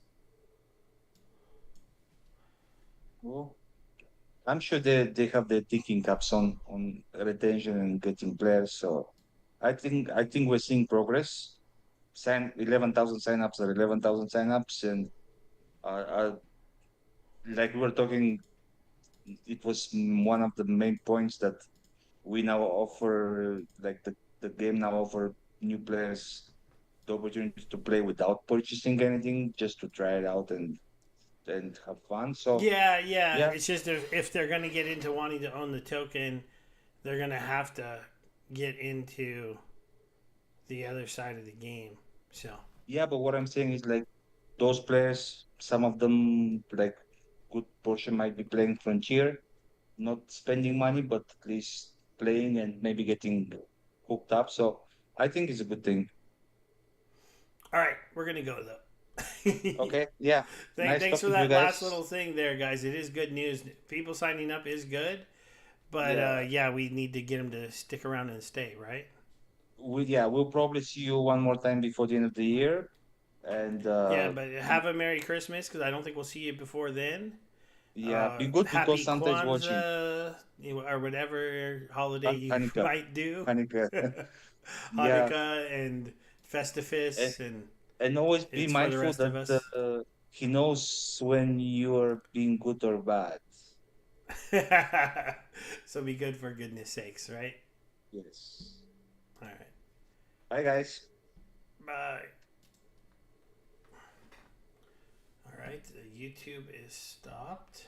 Well, I'm sure they have their thinking caps on retention and getting players. So I think we're seeing progress. 11,000 signups are 11,000 signups, and like we were talking, it was one of the main points that we now offer, like the game now offer new players the opportunity to play without purchasing anything, just to try it out and have fun. So Yeah, yeah. yeah, It's just if they're going to get into wanting to own the token, they're going to have to get into the other side of the game. So, yeah. But what I'm saying is like those players, some of them, like good portion might be playing Frontier, not spending money, but at least playing and maybe getting hooked up. So I think it's a good thing. all right, we're going to go though. Okay, yeah. Nice Thanks for talking to you that last guys. little thing there, guys. It is good news. People signing up is good, but Yeah. yeah, we need to get them to stick around and stay, right? We'll probably see you one more time before the end of the year. And Yeah, but have a Merry Christmas because I don't think we'll see you before then. yeah, be good because Happy Santa is watching. Kwanzaa, or whatever holiday you Hanukkah. might do. Hanukkah. Yeah. Hanukkah and And, Festivus, and and always be it's for the mindful rest of that us. he knows when you're being good or bad. So be good for goodness sakes, right? Yes. All right. Bye, guys. Bye. All right. YouTube is stopped.